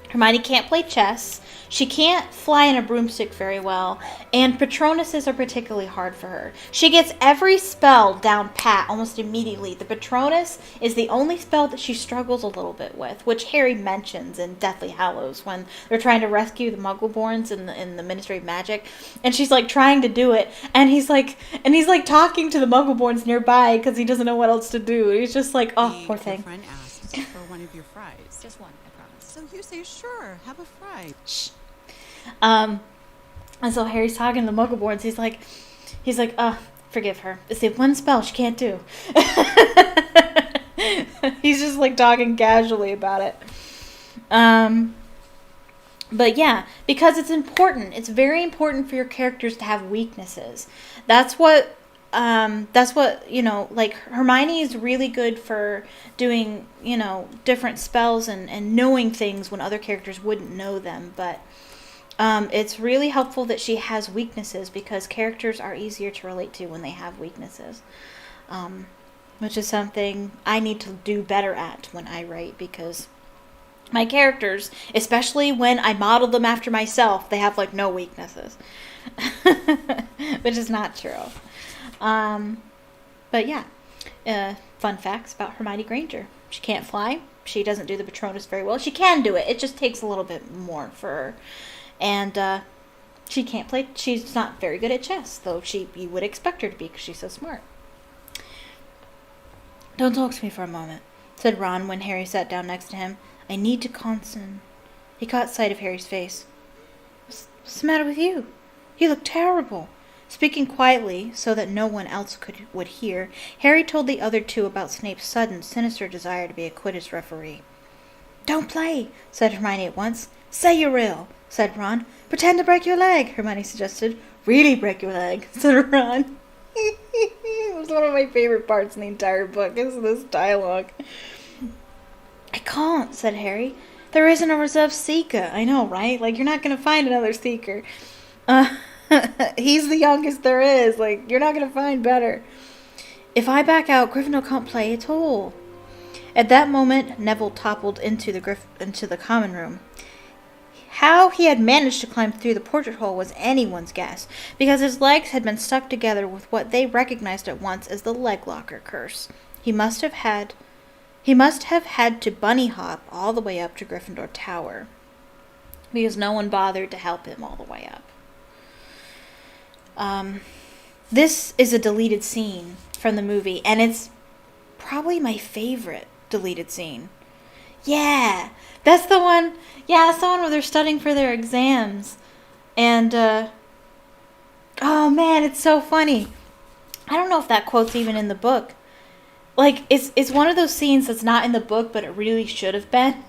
Hermione can't play chess. She can't fly in a broomstick very well. And Patronuses are particularly hard for her. She gets every spell down pat almost immediately. The Patronus is the only spell that she struggles a little bit with, which Harry mentions in Deathly Hallows when they're trying to rescue the Muggleborns in the Ministry of Magic. And she's trying to do it. And he's talking to the Muggleborns nearby because he doesn't know what else to do. He's just oh, poor thing. Your friend asked for one of your fries. Just one, I promise. So you say, sure, have a fry. Shh. And so Harry's talking to the Muggleborns. He's like, forgive her. It's the one spell she can't do. He's just talking casually about it. But yeah, because it's important. It's very important for your characters to have weaknesses. That's what Hermione is really good for doing, different spells and knowing things when other characters wouldn't know them. But it's really helpful that she has weaknesses because characters are easier to relate to when they have weaknesses. Which is something I need to do better at when I write because My characters, especially when I model them after myself, they have, like, no weaknesses. Which is not true. But yeah, fun facts about Hermione Granger. She can't fly. She doesn't do the Patronus very well. She can do it. It just takes a little bit more for her. And she can't play. She's not very good at chess, though you would expect her to be because she's so smart. Don't talk to me for a moment, said Ron when Harry sat down next to him. I need to concentrate. He caught sight of Harry's face. What's the matter with you? You look terrible. Speaking quietly, so that no one else would hear, Harry told the other two about Snape's sudden, sinister desire to be a Quidditch referee. Don't play, said Hermione at once. Say you're ill, said Ron. Pretend to break your leg, Hermione suggested. Really break your leg, said Ron. It was one of my favorite parts in the entire book, is this dialogue. I can't, said Harry. There isn't a reserved seeker. I know, right? Like, you're not going to find another seeker. He's the youngest there is. Like, you're not going to find better. If I back out, Gryffindor can't play at all. At that moment, Neville toppled into the common room. How he had managed to climb through the portrait hole was anyone's guess, because his legs had been stuck together with what they recognized at once as the leg locker curse. He must have had to bunny hop all the way up to Gryffindor Tower, because no one bothered to help him all the way up. This is a deleted scene from the movie, and it's probably my favorite deleted scene. Yeah, that's the one. Yeah, that's the one where they're studying for their exams, and oh man, it's so funny. I don't know if that quote's even in the book. Like, it's one of those scenes that's not in the book, but it really should have been.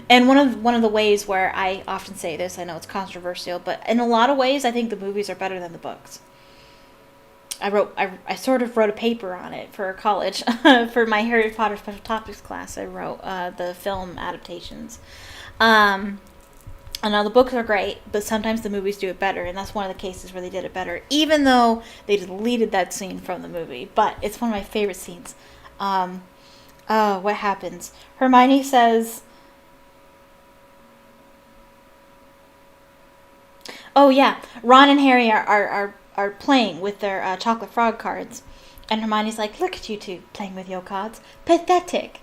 And one of the ways where I often say this, I know it's controversial, but in a lot of ways, I think the movies are better than the books. I sort of wrote a paper on it for college. For my Harry Potter Special Topics class, I wrote the film adaptations. And now the books are great, but sometimes the movies do it better, and that's one of the cases where they did it better, even though they deleted that scene from the movie. But it's one of my favorite scenes. What happens? Hermione says, oh yeah, Ron and Harry are playing with their chocolate frog cards. And Hermione's like, look at you two playing with your cards. Pathetic.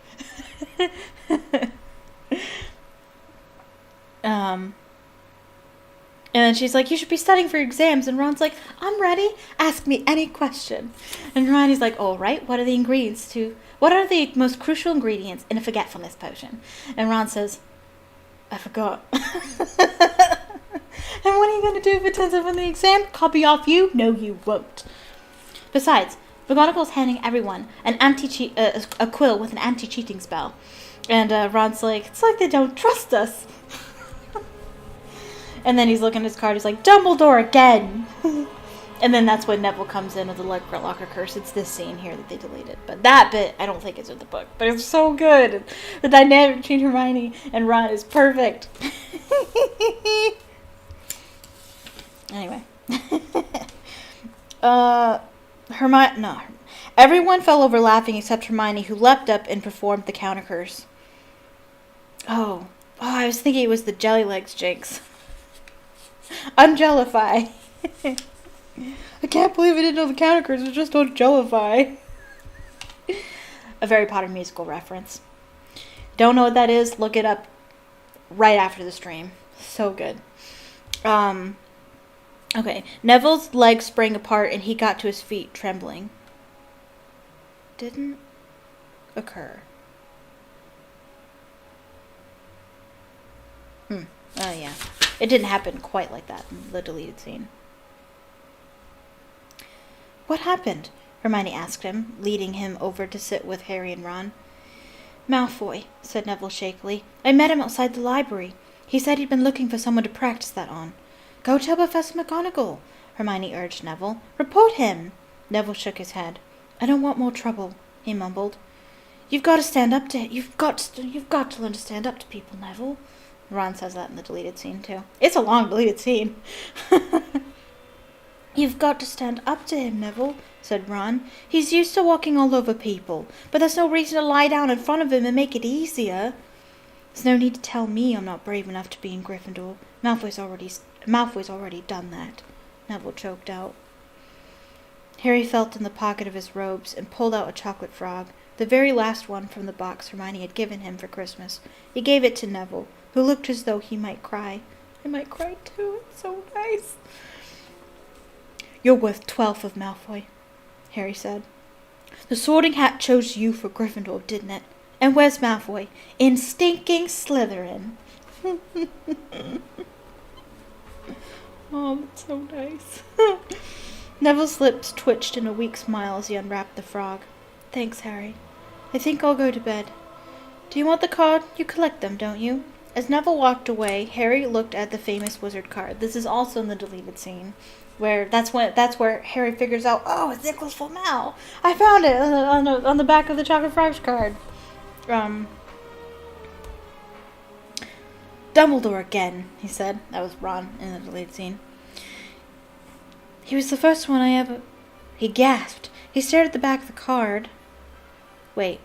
And then she's like, you should be studying for your exams. And Ron's like, I'm ready. Ask me any question. And Hermione's like, all right, what are the most crucial ingredients in a forgetfulness potion? And Ron says, I forgot. And what are you going to do if it turns up on the exam? Copy off you? No, you won't. Besides, McGonagall's handing everyone a quill with an anti-cheating spell. And Ron's like, it's like they don't trust us. And then he's looking at his card. He's like, Dumbledore again. And then that's when Neville comes in with the leg locker curse. It's this scene here that they deleted. But that bit, I don't think is in the book. But it's so good. The dynamic between Hermione and Ron is perfect. Anyway. Everyone fell over laughing except Hermione, who leapt up and performed the counter curse. Oh, I was thinking it was the Jelly Legs jinx. Unjellify. I can't believe I didn't know the counter curse was just Unjellify. A Harry Potter musical reference. Don't know what that is? Look it up right after the stream. So good. Okay. Neville's legs sprang apart and he got to his feet, trembling. Didn't occur. Oh, yeah. It didn't happen quite like that in the deleted scene. What happened? Hermione asked him, leading him over to sit with Harry and Ron. Malfoy, said Neville shakily. I met him outside the library. He said he'd been looking for someone to practice that on. Go tell Professor McGonagall, Hermione urged Neville. Report him. Neville shook his head. I don't want more trouble, he mumbled. You've got to learn to stand up to people, Neville. Ron says that in the deleted scene, too. It's a long deleted scene. You've got to stand up to him, Neville, said Ron. He's used to walking all over people, but there's no reason to lie down in front of him and make it easier. There's no need to tell me I'm not brave enough to be in Gryffindor. Malfoy's already done that, Neville choked out. Harry felt in the pocket of his robes and pulled out a chocolate frog, the very last one from the box Hermione had given him for Christmas. He gave it to Neville, who looked as though he might cry. I might cry too, it's so nice. You're worth 12th of Malfoy, Harry said. The Sorting Hat chose you for Gryffindor, didn't it? And where's Malfoy? In stinking Slytherin. Oh, that's so nice. Neville's lips twitched in a weak smile as he unwrapped the frog. Thanks, Harry. I think I'll go to bed. Do you want the card? You collect them, don't you? As Neville walked away, Harry looked at the famous wizard card. This is also in the deleted scene, where that's where Harry figures out, oh, it's Nicolas Flamel. I found it on the back of the Chocolate Frogs card. Dumbledore again, he said. That was Ron in the deleted scene. He was the first one I ever... He gasped. He stared at the back of the card. Wait.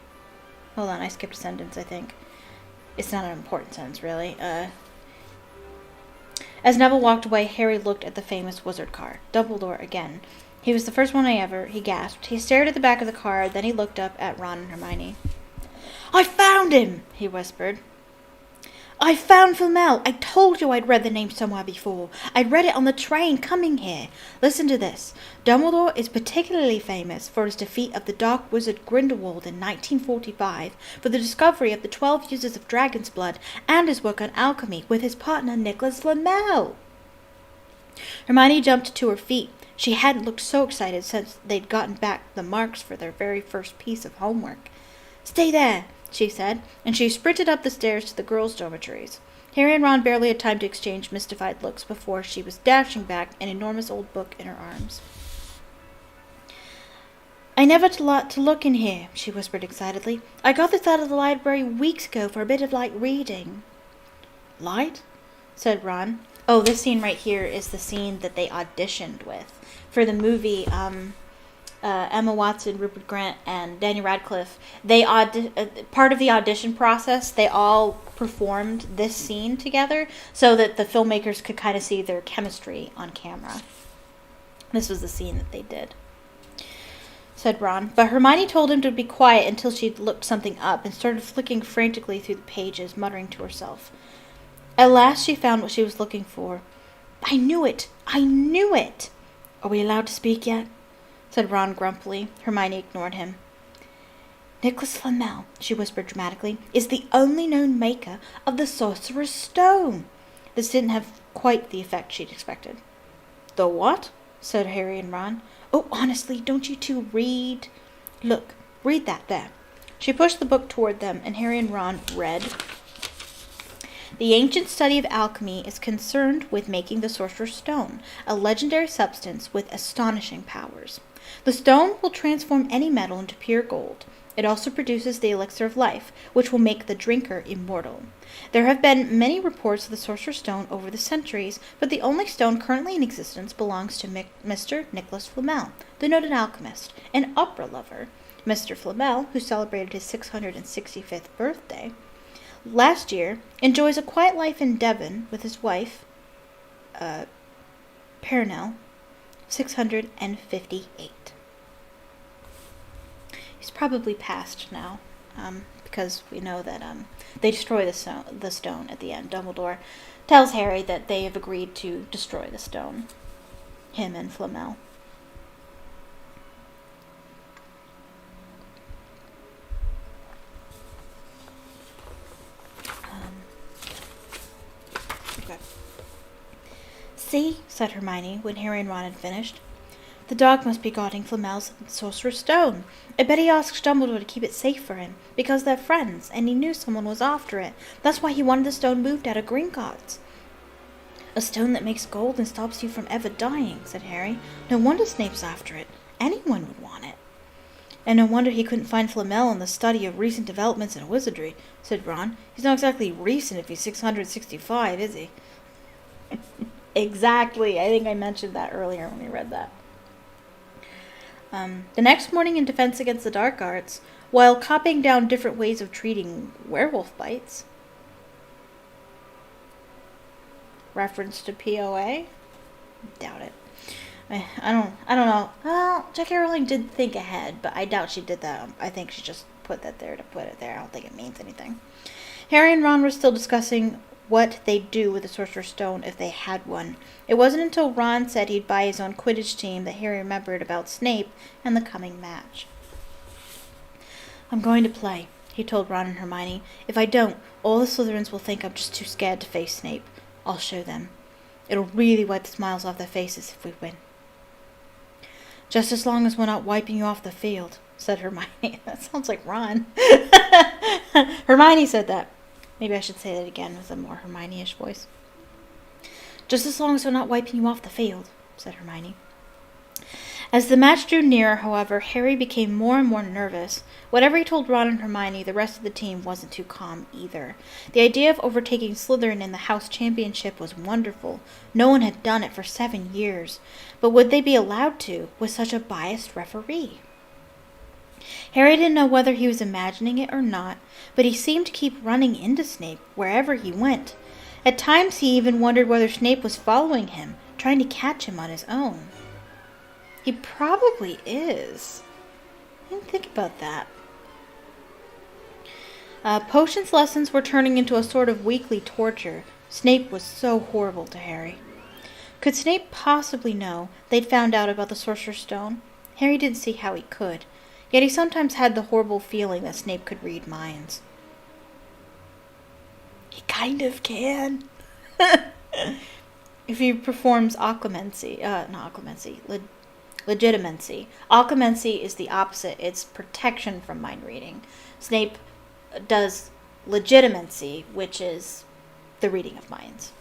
Hold on, I skipped a sentence, I think. It's not an important sentence, really. As Neville walked away, Harry looked at the famous wizard card. Dumbledore again. He was the first one I ever... He gasped. He stared at the back of the card, then he looked up at Ron and Hermione. I found him, he whispered. I found Flamel. I told you I'd read the name somewhere before. I'd read it on the train coming here. Listen to this. Dumbledore is particularly famous for his defeat of the Dark Wizard Grindelwald in 1945, for the discovery of the 12 uses of dragon's blood, and his work on alchemy with his partner Nicolas Flamel. Hermione jumped to her feet. She hadn't looked so excited since they'd gotten back the marks for their very first piece of homework. Stay there, she said, and she sprinted up the stairs to the girls' dormitories. Harry and Ron barely had time to exchange mystified looks before she was dashing back an enormous old book in her arms. I never lot to look in here, she whispered excitedly. I got this out of the library weeks ago for a bit of light reading. Light? Said Ron. Oh, this scene right here is the scene that they auditioned with for the movie, Emma Watson, Rupert Grint, and Daniel Radcliffe. They part of the audition process, they all performed this scene together so that the filmmakers could kind of see their chemistry on camera. This was the scene that they did, said Ron. But Hermione told him to be quiet until she'd looked something up and started flicking frantically through the pages, muttering to herself. At last she found what she was looking for. I knew it! I knew it! Are we allowed to speak yet? Said Ron grumpily. Hermione ignored him. Nicolas Flamel, she whispered dramatically, is the only known maker of the Sorcerer's Stone. This didn't have quite the effect she'd expected. The what? Said Harry and Ron. Oh, honestly, don't you two read? Look, read that there. She pushed the book toward them, and Harry and Ron read. The ancient study of alchemy is concerned with making the Sorcerer's Stone, a legendary substance with astonishing powers. The stone will transform any metal into pure gold. It also produces the elixir of life, which will make the drinker immortal. There have been many reports of the Sorcerer's Stone over the centuries, but the only stone currently in existence belongs to Mr. Nicolas Flamel, the noted alchemist, an opera lover. Mr. Flamel, who celebrated his 665th birthday last year, enjoys a quiet life in Devon with his wife, Pernell, 658. He's probably passed now, because we know that they destroy the stone at the end. Dumbledore tells Harry that they have agreed to destroy the stone, him and Flamel. Okay. See, said Hermione when Harry and Ron had finished. The dog must be guarding Flamel's Sorcerer's Stone. I bet he asked Dumbledore to keep it safe for him, because they're friends, and he knew someone was after it. That's why he wanted the stone moved out of Gringotts. A stone that makes gold and stops you from ever dying, said Harry. No wonder Snape's after it. Anyone would want it. And no wonder he couldn't find Flamel in the study of recent developments in wizardry, said Ron. He's not exactly recent if he's 665, is he? Exactly. I think I mentioned that earlier when we read that. The next morning in Defense Against the Dark Arts, while copying down different ways of treating werewolf bites, Reference to POA? Doubt it. I don't know. Well, J.K. Rowling did think ahead, but I doubt she did that. I think she just put that there to put it there. I don't think it means anything. Harry and Ron were still discussing what they'd do with the Sorcerer's Stone if they had one. It wasn't until Ron said he'd buy his own Quidditch team that Harry remembered about Snape and the coming match. I'm going to play, he told Ron and Hermione. If I don't, all the Slytherins will think I'm just too scared to face Snape. I'll show them. It'll really wipe the smiles off their faces if we win. Just as long as we're not wiping you off the field, said Hermione. That sounds like Ron. Hermione said that. Maybe I should say that again with a more Hermione-ish voice. Just as long as we're not wiping you off the field, said Hermione. As the match drew nearer, however, Harry became more and more nervous. Whatever he told Ron and Hermione, the rest of the team wasn't too calm either. The idea of overtaking Slytherin in the House Championship was wonderful. No one had done it for 7 years. But would they be allowed to, with such a biased referee? Harry didn't know whether he was imagining it or not, but he seemed to keep running into Snape wherever he went. At times he even wondered whether Snape was following him, trying to catch him on his own. He probably is. I didn't think about that. Potions lessons were turning into a sort of weekly torture. Snape was so horrible to Harry. Could Snape possibly know they'd found out about the Sorcerer's Stone? Harry didn't see how he could. Yet he sometimes had the horrible feeling that Snape could read minds. He kind of can. If he performs legitimacy. Occlumency is the opposite. It's protection from mind reading. Snape does legitimacy, which is the reading of minds.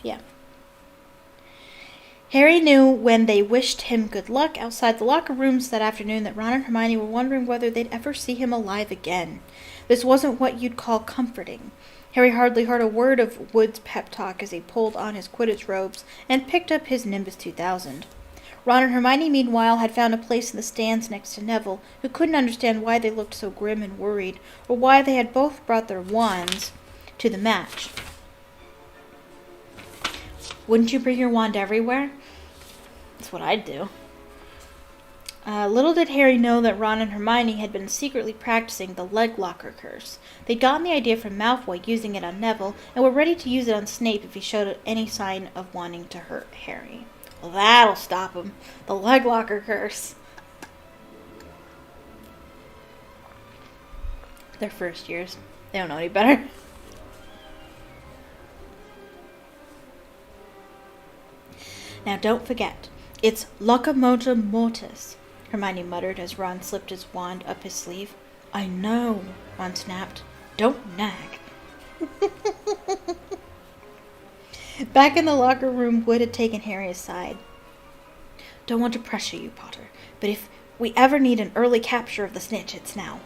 Yeah. Harry knew when they wished him good luck outside the locker rooms that afternoon that Ron and Hermione were wondering whether they'd ever see him alive again. This wasn't what you'd call comforting. Harry hardly heard a word of Wood's pep talk as he pulled on his Quidditch robes and picked up his Nimbus 2000. Ron and Hermione, meanwhile, had found a place in the stands next to Neville, who couldn't understand why they looked so grim and worried, or why they had both brought their wands to the match. Wouldn't you bring your wand everywhere? That's what I'd do. Little did Harry know that Ron and Hermione had been secretly practicing the leg locker curse. They'd gotten the idea from Malfoy using it on Neville, and were ready to use it on Snape if he showed any sign of wanting to hurt Harry. Well, that'll stop him. The leg locker curse. They're first years. They don't know any better. Now don't forget, it's locomotor mortis, Hermione muttered as Ron slipped his wand up his sleeve. I know, Ron snapped. Don't nag. Back in the locker room, Wood had taken Harry aside. Don't want to pressure you, Potter, but if we ever need an early capture of the snitch, it's now.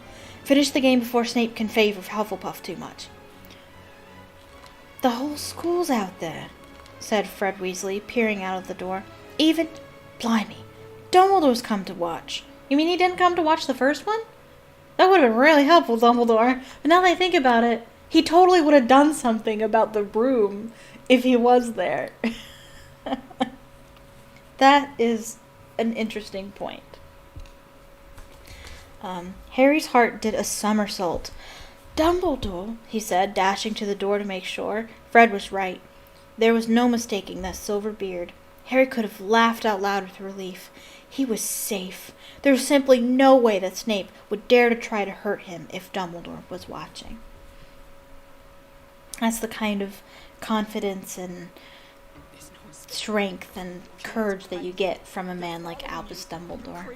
Finish the game before Snape can favor Hufflepuff too much. The whole school's out there, said Fred Weasley, peering out of the door. Even, blimey, Dumbledore's come to watch. You mean he didn't come to watch the first one? That would have been really helpful, Dumbledore. But now that I think about it, he totally would have done something about the broom if he was there. That is an interesting point. Harry's heart did a somersault. Dumbledore, he said, dashing to the door to make sure. Fred was right. There was no mistaking that silver beard. Harry could have laughed out loud with relief. He was safe. There was simply no way that Snape would dare to try to hurt him if Dumbledore was watching. That's the kind of confidence and strength and courage that you get from a man like Albus Dumbledore.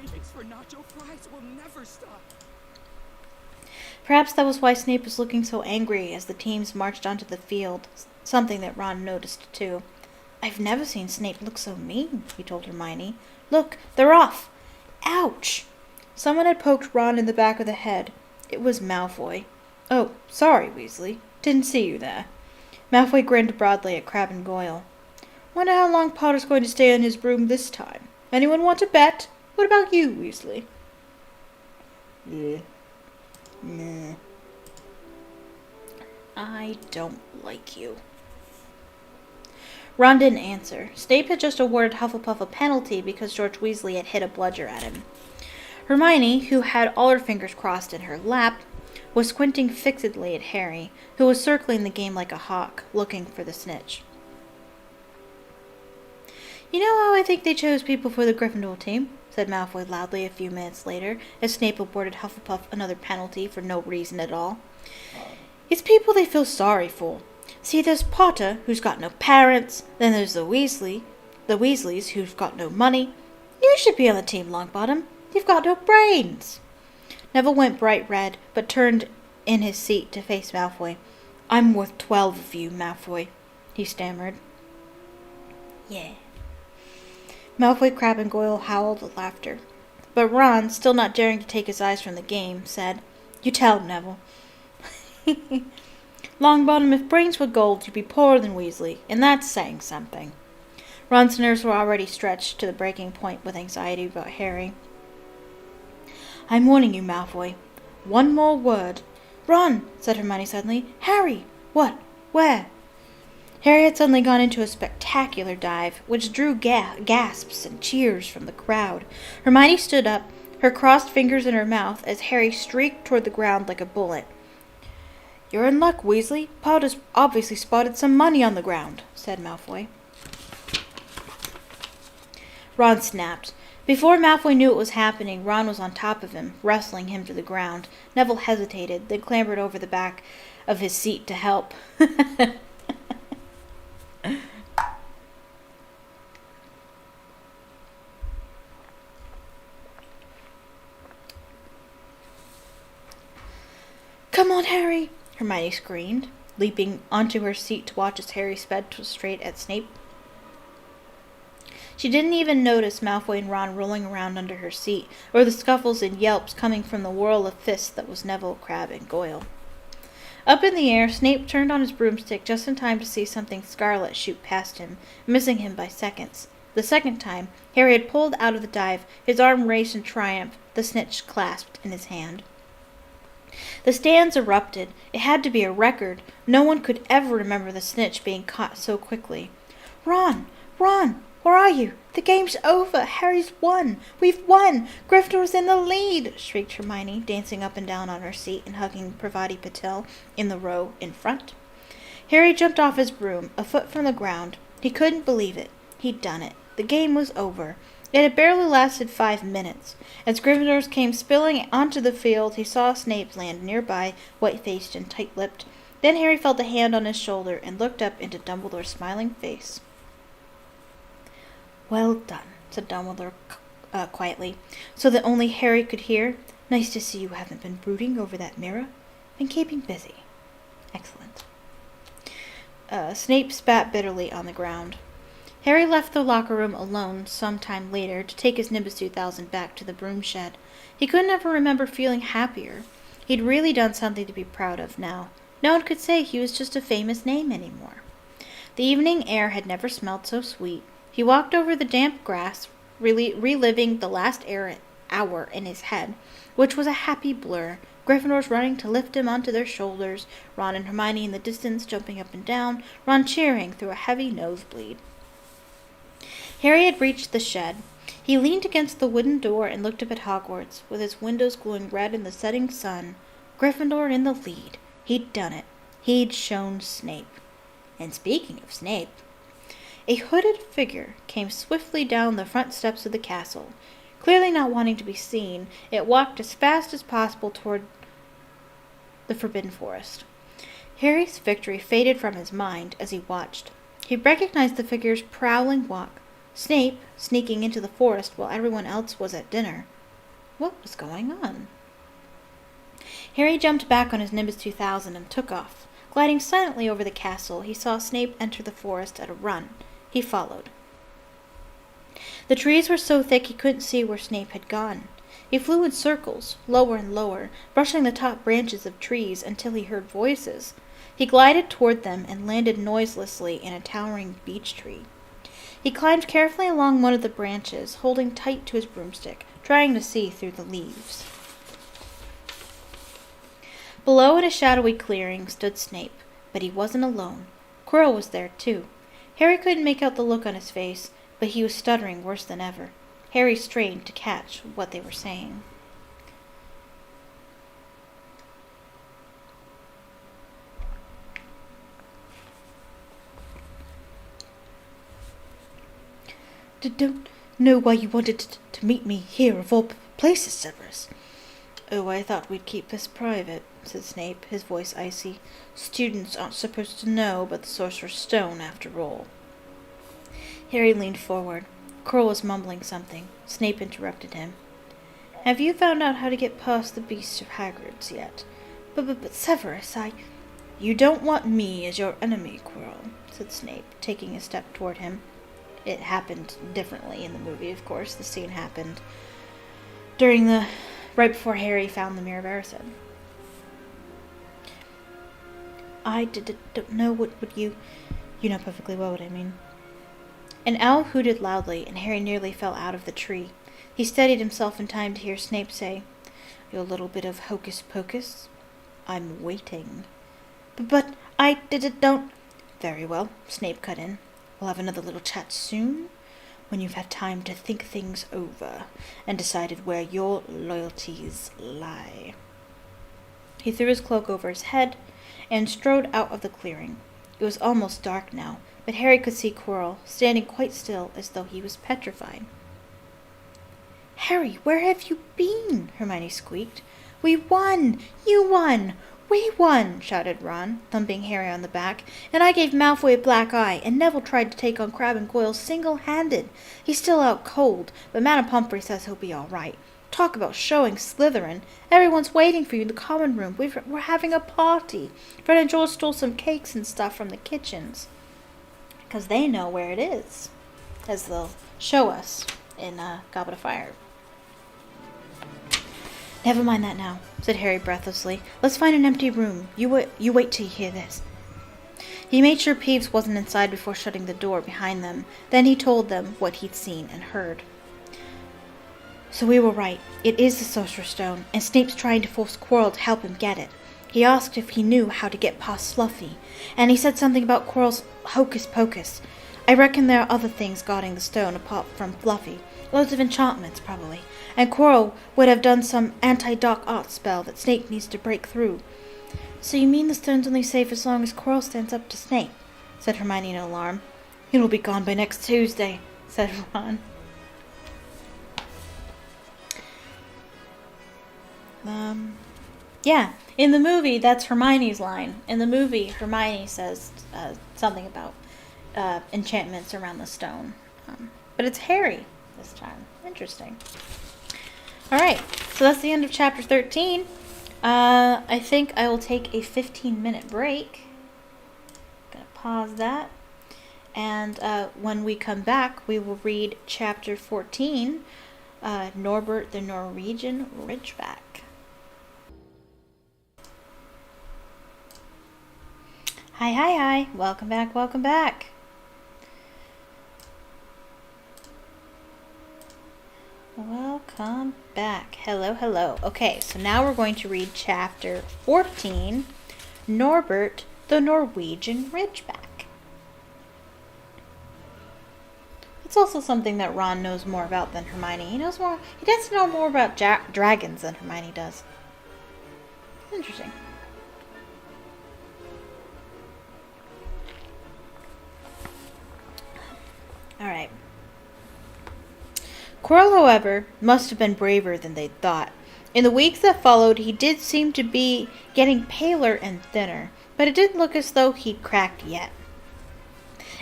Perhaps that was why Snape was looking so angry as the teams marched onto the field, something that Ron noticed too. I've never seen Snape look so mean, he told Hermione. Look, they're off. Ouch! Someone had poked Ron in the back of the head. It was Malfoy. Oh, sorry, Weasley. Didn't see you there. Malfoy grinned broadly at Crabbe and Goyle. Wonder how long Potter's going to stay on his broom this time. Anyone want to bet? What about you, Weasley? Yeah. Nah. I don't like you. Ron didn't answer. Snape had just awarded Hufflepuff a penalty because George Weasley had hit a bludger at him. Hermione, who had all her fingers crossed in her lap, was squinting fixedly at Harry, who was circling the game like a hawk, looking for the snitch. You know how I think they chose people for the Gryffindor team? Said Malfoy loudly a few minutes later, as Snape awarded Hufflepuff another penalty for no reason at all. It's people they feel sorry for. See, there's Potter, who's got no parents, then there's the Weasleys, who've got no money. You should be on the team, Longbottom. You've got no brains. Neville went bright red, but turned in his seat to face Malfoy. I'm worth 12 of you, Malfoy, he stammered. Yeah. Malfoy, Crabbe, and Goyle howled with laughter. But Ron, still not daring to take his eyes from the game, said, You tell him, Neville. Longbottom, if brains were gold, you'd be poorer than Weasley, and that's saying something. Ron's nerves were already stretched to the breaking point with anxiety about Harry. I'm warning you, Malfoy. One more word. Ron, said Hermione suddenly. Harry! What? Where? Harry had suddenly gone into a spectacular dive, which drew gasps and cheers from the crowd. Hermione stood up, her crossed fingers in her mouth, as Harry streaked toward the ground like a bullet. You're in luck, Weasley. Potter's obviously spotted some money on the ground, said Malfoy. Ron snapped. Before Malfoy knew what was happening, Ron was on top of him, wrestling him to the ground. Neville hesitated, then clambered over the back of his seat to help. Come on, Harry, Hermione screamed, leaping onto her seat to watch as Harry sped straight at Snape. She didn't even notice Malfoy and Ron rolling around under her seat, or the scuffles and yelps coming from the whirl of fists that was Neville, Crabbe, and Goyle. Up in the air, Snape turned on his broomstick just in time to see something scarlet shoot past him, missing him by seconds. The second time, Harry had pulled out of the dive, his arm raised in triumph, the snitch clasped in his hand. The stands erupted. It had to be a record. No one could ever remember the snitch being caught so quickly. Ron! Ron! Where are you? The game's over. Harry's won. We've won. Gryffindor's in the lead, shrieked Hermione, dancing up and down on her seat and hugging Pravati Patel in the row in front. Harry jumped off his broom, a foot from the ground. He couldn't believe it. He'd done it. The game was over. It had barely lasted 5 minutes. As Gryffindors came spilling onto the field, he saw Snape land nearby, white-faced and tight-lipped. Then Harry felt a hand on his shoulder and looked up into Dumbledore's smiling face. Well done, said Dumbledore quietly, so that only Harry could hear. Nice to see you haven't been brooding over that mirror. Been keeping busy. Excellent. Snape spat bitterly on the ground. Harry left the locker room alone some time later to take his Nimbus 2000 back to the broom shed. He couldn't ever remember feeling happier. He'd really done something to be proud of now. No one could say he was just a famous name anymore. The evening air had never smelled so sweet. He walked over the damp grass, reliving the last hour in his head, which was a happy blur. Gryffindors running to lift him onto their shoulders, Ron and Hermione in the distance jumping up and down, Ron cheering through a heavy nosebleed. Harry had reached the shed. He leaned against the wooden door and looked up at Hogwarts, with its windows glowing red in the setting sun. Gryffindor in the lead. He'd done it. He'd shown Snape. And speaking of Snape, a hooded figure came swiftly down the front steps of the castle. Clearly not wanting to be seen, it walked as fast as possible toward the Forbidden Forest. Harry's victory faded from his mind as he watched. He recognized the figure's prowling walk. Snape, sneaking into the forest while everyone else was at dinner. What was going on? Harry jumped back on his Nimbus 2000 and took off. Gliding silently over the castle, he saw Snape enter the forest at a run. He followed. The trees were so thick he couldn't see where Snape had gone. He flew in circles, lower and lower, brushing the top branches of trees until he heard voices. He glided toward them and landed noiselessly in a towering beech tree. He climbed carefully along one of the branches, holding tight to his broomstick, trying to see through the leaves. Below, in a shadowy clearing, stood Snape. But he wasn't alone. Quirrell was there, too. Harry couldn't make out the look on his face, but he was stuttering worse than ever. Harry strained to catch what they were saying. Don't know why you wanted to meet me here of all places, Severus. Oh, I thought we'd keep this private, said Snape, his voice icy. Students aren't supposed to know about the Sorcerer's Stone, after all. Harry leaned forward. Quirrell was mumbling something. Snape interrupted him. Have you found out how to get past the Beast of Hagrid's yet? But Severus, You don't want me as your enemy, Quirrell, said Snape, taking a step toward him. It happened differently in the movie, of course. The scene happened right before Harry found the Mirror of Erised. I don't know what you know perfectly well what I mean. An owl hooted loudly, and Harry nearly fell out of the tree. He steadied himself in time to hear Snape say, Your little bit of hocus-pocus? I'm waiting. But I don't... Very well, Snape cut in. We'll have another little chat soon, when you've had time to think things over and decided where your loyalties lie. He threw his cloak over his head and strode out of the clearing. It was almost dark now, but Harry could see Quirrell, standing quite still as though he was petrified. Harry, where have you been? Hermione squeaked. We won! You won! We won! Shouted Ron, thumping Harry on the back, and I gave Malfoy a black eye, and Neville tried to take on Crabbe and Goyle single-handed. He's still out cold, but Madame Pomfrey says he'll be all right. Talk about showing Slytherin. Everyone's waiting for you in the common room. We're having a party. Fred and George stole some cakes and stuff from the kitchens, because they know where it is, as they'll show us in Goblet of Fire. Never mind that now, said Harry breathlessly. Let's find an empty room. You wait till you hear this. He made sure Peeves wasn't inside before shutting the door behind them. Then he told them what he'd seen and heard. So we were right. It is the Sorcerer's Stone, and Snape's trying to force Quirrell to help him get it. He asked if he knew how to get past Fluffy, and he said something about Quirrell's hocus-pocus. I reckon there are other things guarding the stone apart from Fluffy. Loads of enchantments, probably. And Quirrell would have done some anti-dark art spell that Snape needs to break through. So you mean the stone's only safe as long as Quirrell stands up to Snape? Said Hermione in alarm. It'll be gone by next Tuesday, said Ron. Yeah, in the movie, that's Hermione's line. In the movie, Hermione says something about enchantments around the stone. But it's Harry this time. Interesting. Alright, so that's the end of chapter 13. I think I will take a 15-minute break. Gonna pause that. And when we come back, we will read chapter 14, Norbert the Norwegian Ridgeback. Hi. Welcome back. Welcome back. Hello. Okay, so now we're going to read chapter 14, Norbert the Norwegian Ridgeback. It's also something that Ron knows more about than Hermione. He tends to know more about dragons than Hermione does. Interesting. Alright. Quirrell, however, must have been braver than they'd thought. In the weeks that followed, he did seem to be getting paler and thinner, but it didn't look as though he'd cracked yet.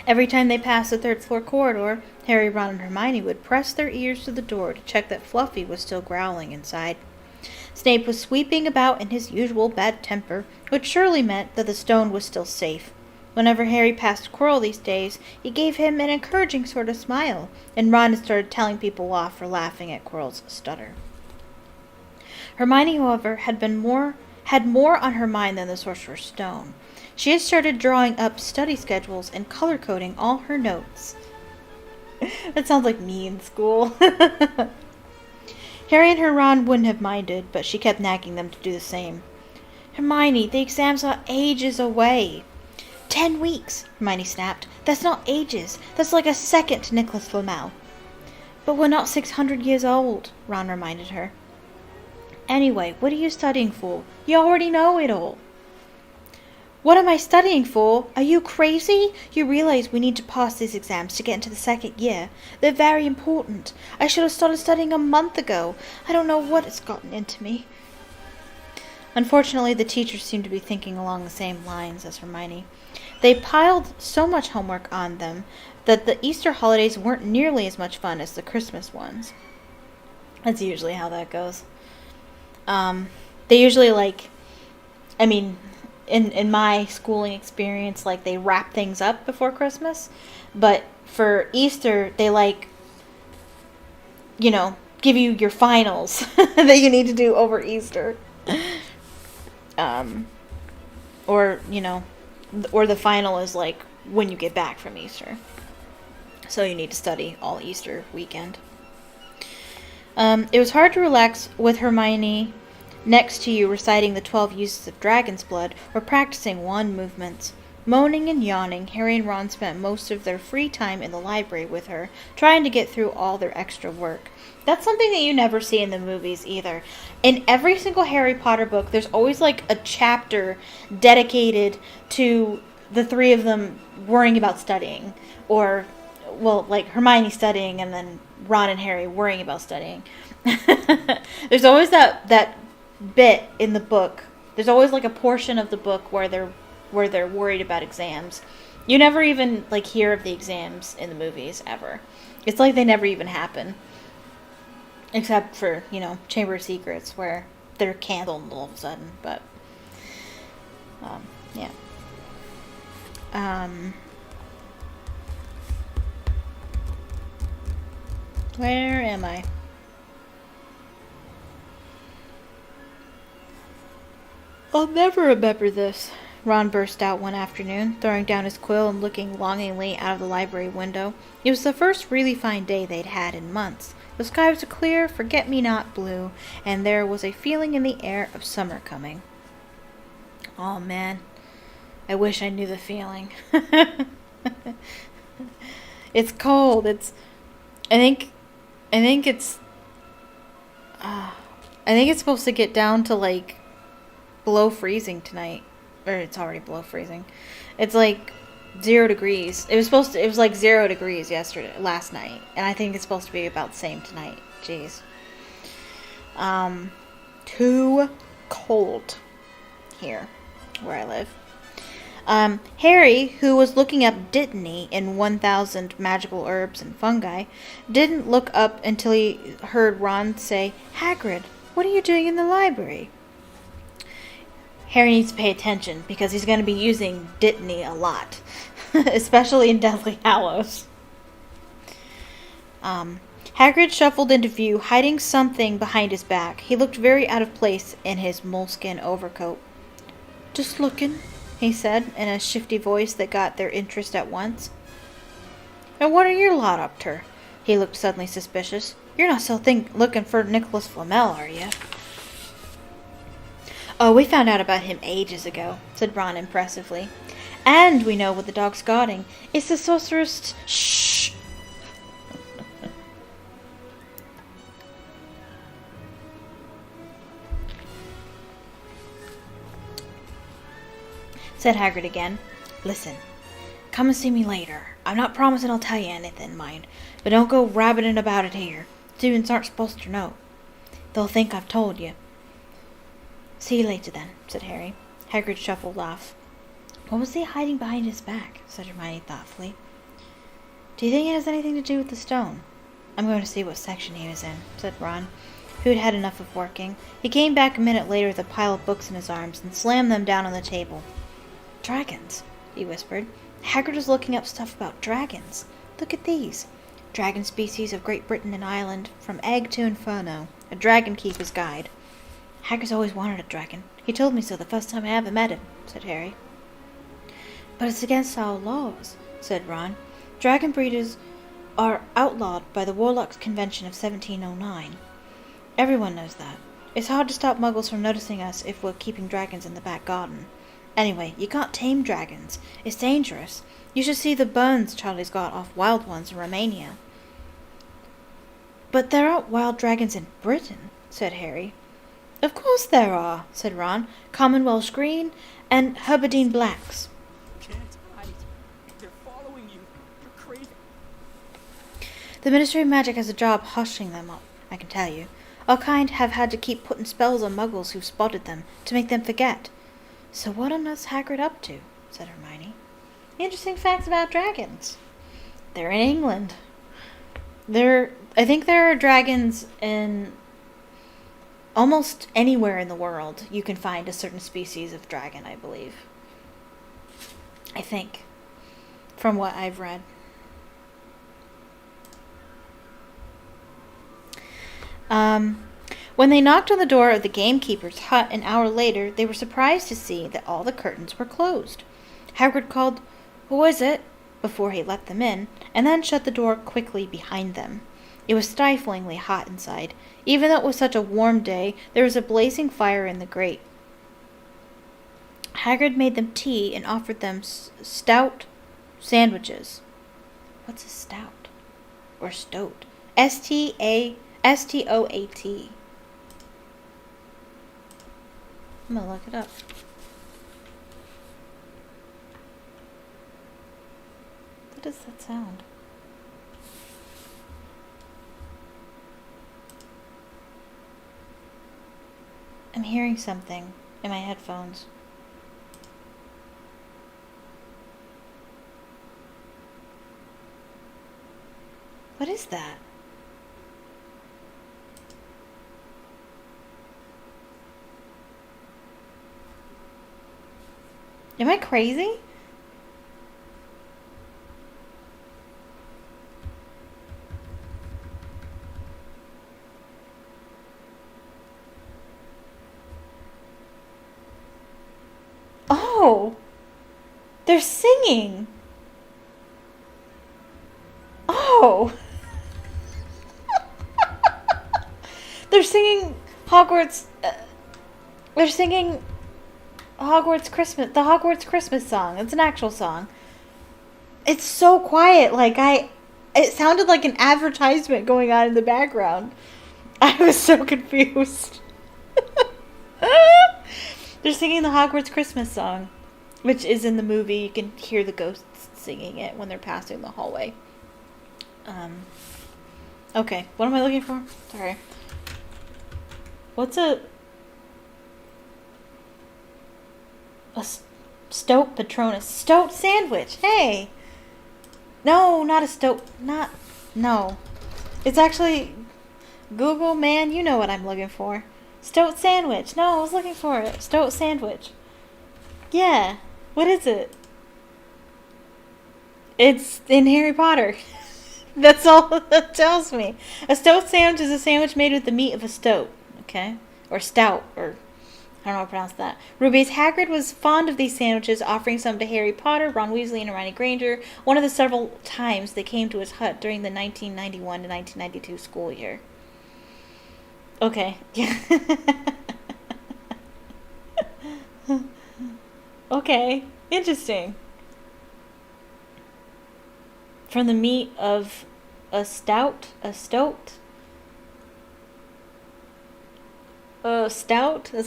Every time they passed the third-floor corridor, Harry, Ron, and Hermione would press their ears to the door to check that Fluffy was still growling inside. Snape was sweeping about in his usual bad temper, which surely meant that the stone was still safe. Whenever Harry passed Quirrell these days, he gave him an encouraging sort of smile, and Ron had started telling people off for laughing at Quirrell's stutter. Hermione, however, had more on her mind than the Sorcerer's Stone. She had started drawing up study schedules and color-coding all her notes. That sounds like me in school. Harry and her Ron wouldn't have minded, but she kept nagging them to do the same. Hermione, the exams are ages away. 10 weeks, Hermione snapped. That's not ages. That's like a second to Nicolas Flamel. But we're not 600 years old, Ron reminded her. Anyway, what are you studying for? You already know it all. What am I studying for? Are you crazy? You realize we need to pass these exams to get into the second year. They're very important. I should have started studying a month ago. I don't know what has gotten into me. Unfortunately, the teachers seemed to be thinking along the same lines as Hermione. They piled so much homework on them that the Easter holidays weren't nearly as much fun as the Christmas ones. That's usually how that goes. They usually in my schooling experience, they wrap things up before Christmas. But for Easter, they give you your finals that you need to do over Easter. Or the final is when you get back from Easter. So you need to study all Easter weekend. It was hard to relax with Hermione next to you reciting the 12 uses of dragon's blood or practicing wand movements. Moaning and yawning, Harry and Ron spent most of their free time in the library with her, trying to get through all their extra work. That's something that you never see in the movies either. In every single Harry Potter book, there's always a chapter dedicated to the three of them worrying about studying. Or, Hermione studying and then Ron and Harry worrying about studying. There's always that bit in the book. There's always a portion of the book where they're worried about exams. You never even hear of the exams in the movies ever. It's like they never even happen. Except for, Chamber of Secrets, where they're canceled all of a sudden. But, yeah. Where am I? I'll never remember this, Ron burst out one afternoon, throwing down his quill and looking longingly out of the library window. It was the first really fine day they'd had in months. The sky was a clear, forget-me-not blue, and there was a feeling in the air of summer coming. Oh, man. I wish I knew the feeling. It's cold. I think it's supposed to get down to below freezing tonight. Or it's already below freezing. It's 0 degrees. It was 0 degrees last night. And I think it's supposed to be about the same tonight. Jeez. Too cold here where I live. Harry, who was looking up Dittany in 1000 Magical Herbs and Fungi, didn't look up until he heard Ron say, "Hagrid, what are you doing in the library?" Harry needs to pay attention because he's going to be using Dittany a lot, especially in Deathly Hallows. Hagrid shuffled into view, hiding something behind his back. He looked very out of place in his moleskin overcoat. "Just looking," he said, in a shifty voice that got their interest at once. "And what are your lot up to?" He looked suddenly suspicious. "You're not still looking for Nicolas Flamel, are you?" "Oh, we found out about him ages ago," said Ron impressively. "And we know what the dog's guarding. It's the Sorcerer's... Shh!" said Hagrid again. "Listen, come and see me later. I'm not promising I'll tell you anything, mind, but don't go rabbiting about it here. Students aren't supposed to know. They'll think I've told you." "See you later, then," said Harry. Hagrid shuffled off. "What was he hiding behind his back?" said Hermione thoughtfully. "Do you think it has anything to do with the stone?" "I'm going to see what section he was in," said Ron, who had had enough of working. He came back a minute later with a pile of books in his arms and slammed them down on the table. "Dragons," he whispered. "Hagrid was looking up stuff about dragons. Look at these. Dragon species of Great Britain and Ireland, from egg to inferno. A dragon keeper's guide." "Hagrid's always wanted a dragon. He told me so the first time I ever met him," said Harry. "But it's against our laws," said Ron. "Dragon breeders are outlawed by the Warlocks Convention of 1709. Everyone knows that. It's hard to stop muggles from noticing us if we're keeping dragons in the back garden." Anyway, you can't tame dragons. It's dangerous. You should see the burns Charlie's got off wild ones in Romania. But there aren't wild dragons in Britain, said Harry. Of course there are, said Ron. Common Welsh Green and Herberdine Blacks. Can't hide. They're following you. You're crazy. The Ministry of Magic has a job hushing them up, I can tell you. Our kind have had to keep putting spells on muggles who've spotted them, to make them forget. So what on earth's Hagrid up to? Said Hermione. Interesting facts about dragons. They're in England. I think there are dragons in almost anywhere in the world. You can find a certain species of dragon, I believe. I think. From what I've read. When they knocked on the door of the gamekeeper's hut an hour later, they were surprised to see that all the curtains were closed. Hagrid called, "Who is it?" before he let them in, and then shut the door quickly behind them. It was stiflingly hot inside. Even though it was such a warm day, there was a blazing fire in the grate. Hagrid made them tea and offered them stout sandwiches. What's a stout? Or stoat? S-T-O-A-T. I'm gonna look it up. What does that sound? I'm hearing something in my headphones. What is that? Am I crazy? Oh! They're singing! Oh! They're singing Hogwarts... they're singing Hogwarts Christmas... the Hogwarts Christmas song. It's an actual song. It's so quiet. It sounded like an advertisement going on in the background. I was so confused. They're singing the Hogwarts Christmas song, which is in the movie. You can hear the ghosts singing it when they're passing the hallway. Okay, what am I looking for? Sorry. What's a Stoat Patronus? Stoat sandwich. Hey! No, not a Stoat. No. It's actually... Google, man, you know what I'm looking for. Stoat sandwich. No, I was looking for it. Stoat sandwich. Yeah. What is it? It's in Harry Potter. That's all that tells me. A stoat sandwich is a sandwich made with the meat of a stoat. Okay? Or stout. Or I don't know how to pronounce that. Ruby's Hagrid was fond of these sandwiches, offering some to Harry Potter, Ron Weasley, and Hermione Granger one of the several times they came to his hut during the 1991 to 1992 school year. Okay. Okay. Interesting. From the meat of a stoat? That's what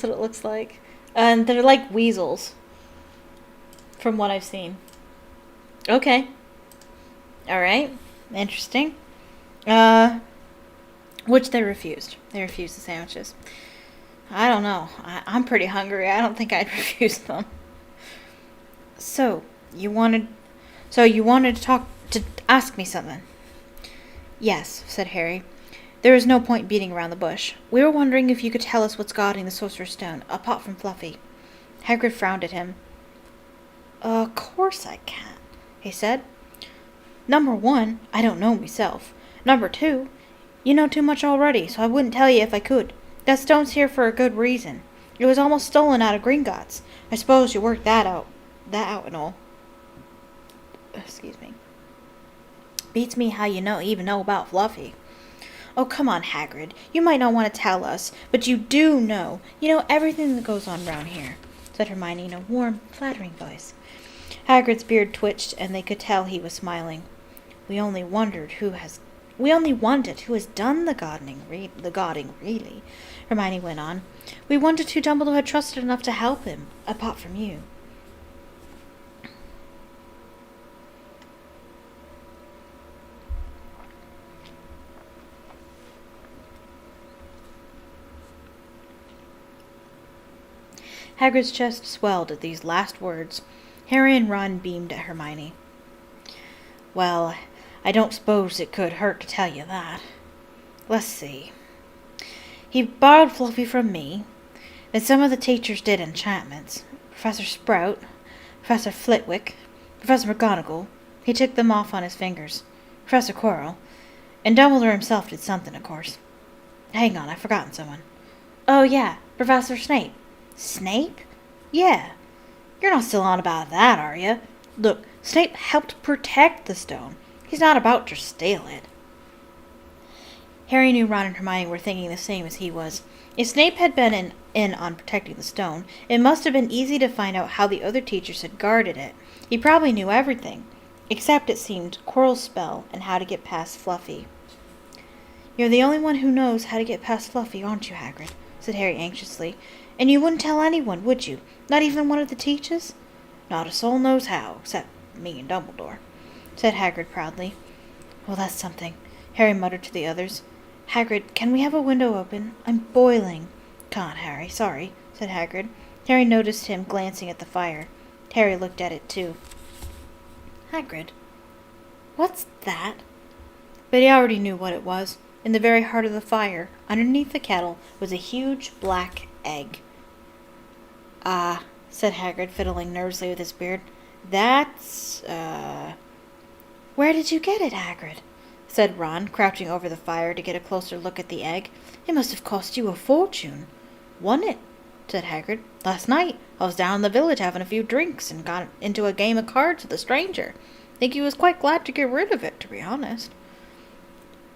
it looks like. And they're like weasels. From what I've seen. Okay. Alright. Interesting. Which they refused. They refused the sandwiches. I don't know. I'm pretty hungry. I don't think I'd refuse them. So, you wanted to ask me something. Yes, said Harry. There is no point beating around the bush. We were wondering if you could tell us what's guarding the Sorcerer's Stone, apart from Fluffy. Hagrid frowned at him. Of course I can, he said. Number 1, I don't know myself. Number 2, you know too much already, so I wouldn't tell you if I could. That stone's here for a good reason. It was almost stolen out of Gringotts. I suppose you worked that out and all. Excuse me. Beats me how you even know about Fluffy. Oh, come on, Hagrid. You might not want to tell us, but you do know. You know everything that goes on around here. said Hermione in a warm, flattering voice. Hagrid's beard twitched, and they could tell he was smiling. We only wondered who has done the godding, really, Hermione went on. We wondered who Dumbledore had trusted enough to help him, apart from you. Hagrid's chest swelled at these last words. Harry and Ron beamed at Hermione. Well, I don't suppose it could hurt to tell you that. Let's see. He borrowed Fluffy from me. Then some of the teachers did enchantments. Professor Sprout, Professor Flitwick, Professor McGonagall. He took them off on his fingers. Professor Quirrell. And Dumbledore himself did something, of course. Hang on, I've forgotten someone. Oh, yeah, Professor Snape. Snape? Yeah. You're not still on about that, are you? Look, Snape helped protect the stone. He's not about to steal it. Harry knew Ron and Hermione were thinking the same as he was. If Snape had been in on protecting the stone, it must have been easy to find out how the other teachers had guarded it. He probably knew everything, except, it seemed, Quirrell's spell and how to get past Fluffy. You're the only one who knows how to get past Fluffy, aren't you, Hagrid? Said Harry anxiously. And you wouldn't tell anyone, would you? Not even one of the teachers? Not a soul knows how, except me and Dumbledore, said Hagrid proudly. Well, that's something, Harry muttered to the others. Hagrid, can we have a window open? I'm boiling. Can't, Harry, sorry, said Hagrid. Harry noticed him glancing at the fire. Harry looked at it too. Hagrid, what's that? But he already knew what it was. In the very heart of the fire, underneath the kettle, was a huge black egg. Ah, said Hagrid, fiddling nervously with his beard. That's, Where did you get it, Hagrid? Said Ron, crouching over the fire to get a closer look at the egg. It must have cost you a fortune. Won it, said Hagrid. Last night, I was down in the village having a few drinks and got into a game of cards with a stranger. Think he was quite glad to get rid of it, to be honest.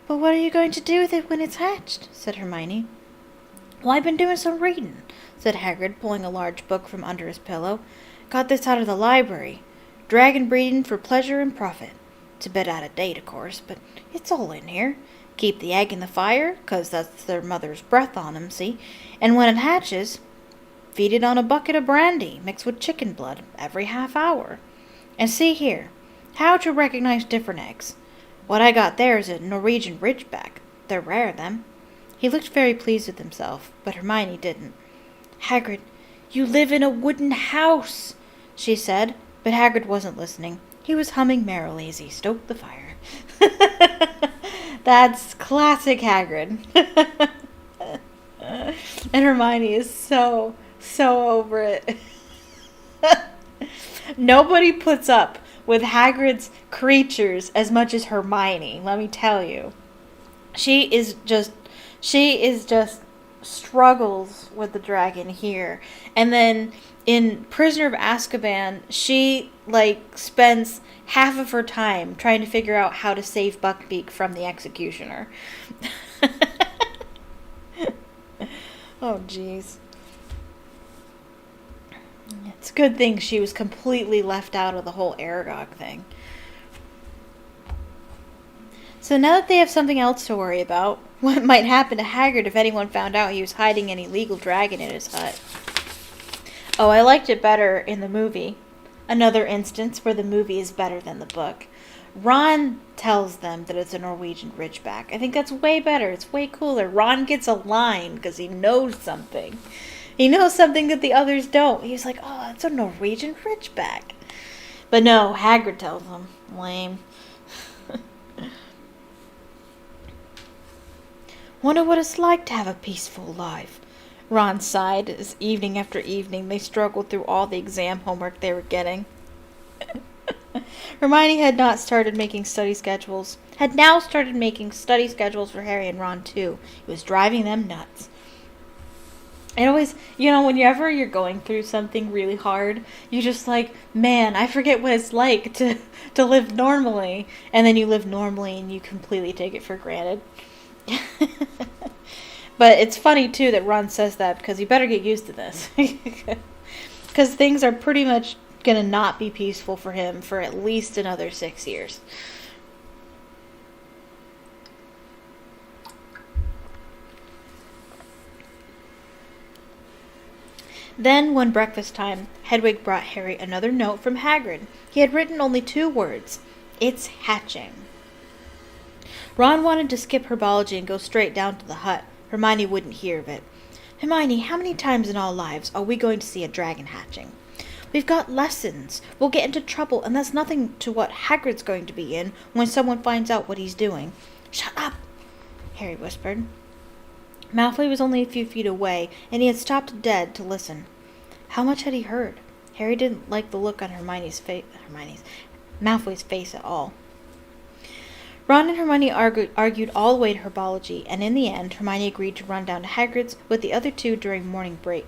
But what are you going to do with it when it's hatched? Said Hermione. Well, I've been doing some reading, said Hagrid, pulling a large book from under his pillow. Got this out of the library. Dragon breeding for pleasure and profit. It's a bit out of date, of course, but it's all in here. Keep the egg in the fire, 'cause that's their mother's breath on 'em, see? And when it hatches, feed it on a bucket of brandy mixed with chicken blood every half hour. And see here, how to recognize different eggs. What I got there is a Norwegian Ridgeback. They're rare, them. He looked very pleased with himself, but Hermione didn't. Hagrid, you live in a wooden house, she said, but Hagrid wasn't listening. He was humming merrily as he stoked the fire. That's classic Hagrid. And Hermione is so over it. Nobody puts up with Hagrid's creatures as much as Hermione, let me tell you. She is just struggles with the dragon here. And then in Prisoner of Azkaban, she spends half of her time trying to figure out how to save Buckbeak from the executioner. Oh, jeez. It's a good thing she was completely left out of the whole Aragog thing. So now that they have something else to worry about, what might happen to Hagrid if anyone found out he was hiding an illegal dragon in his hut? Oh, I liked it better in the movie. Another instance where the movie is better than the book. Ron tells them that it's a Norwegian Ridgeback. I think that's way better. It's way cooler. Ron gets a line because he knows something. He knows something that the others don't. He's like, oh, it's a Norwegian Ridgeback. But no, Hagrid tells them. Lame. Wonder what it's like to have a peaceful life. Ron sighed as evening after evening they struggled through all the exam homework they were getting. Hermione had now started making study schedules for Harry and Ron too. It was driving them nuts. It always, whenever you're going through something really hard, you just man, I forget what it's like to live normally. And then you live normally and you completely take it for granted. But it's funny, too, that Ron says that because you better get used to this. Because things are pretty much going to not be peaceful for him for at least another 6 years. Then, when breakfast time, Hedwig brought Harry another note from Hagrid. He had written only 2 words. It's hatching. Ron wanted to skip herbology and go straight down to the hut. Hermione wouldn't hear of it. Hermione, how many times in our lives are we going to see a dragon hatching? We've got lessons. We'll get into trouble, and that's nothing to what Hagrid's going to be in when someone finds out what he's doing. Shut up, Harry whispered. Malfoy was only a few feet away, and he had stopped dead to listen. How much had he heard? Harry didn't like the look on Malfoy's face at all. Ron and Hermione argued all the way to herbology, and in the end, Hermione agreed to run down to Hagrid's with the other 2 during morning break.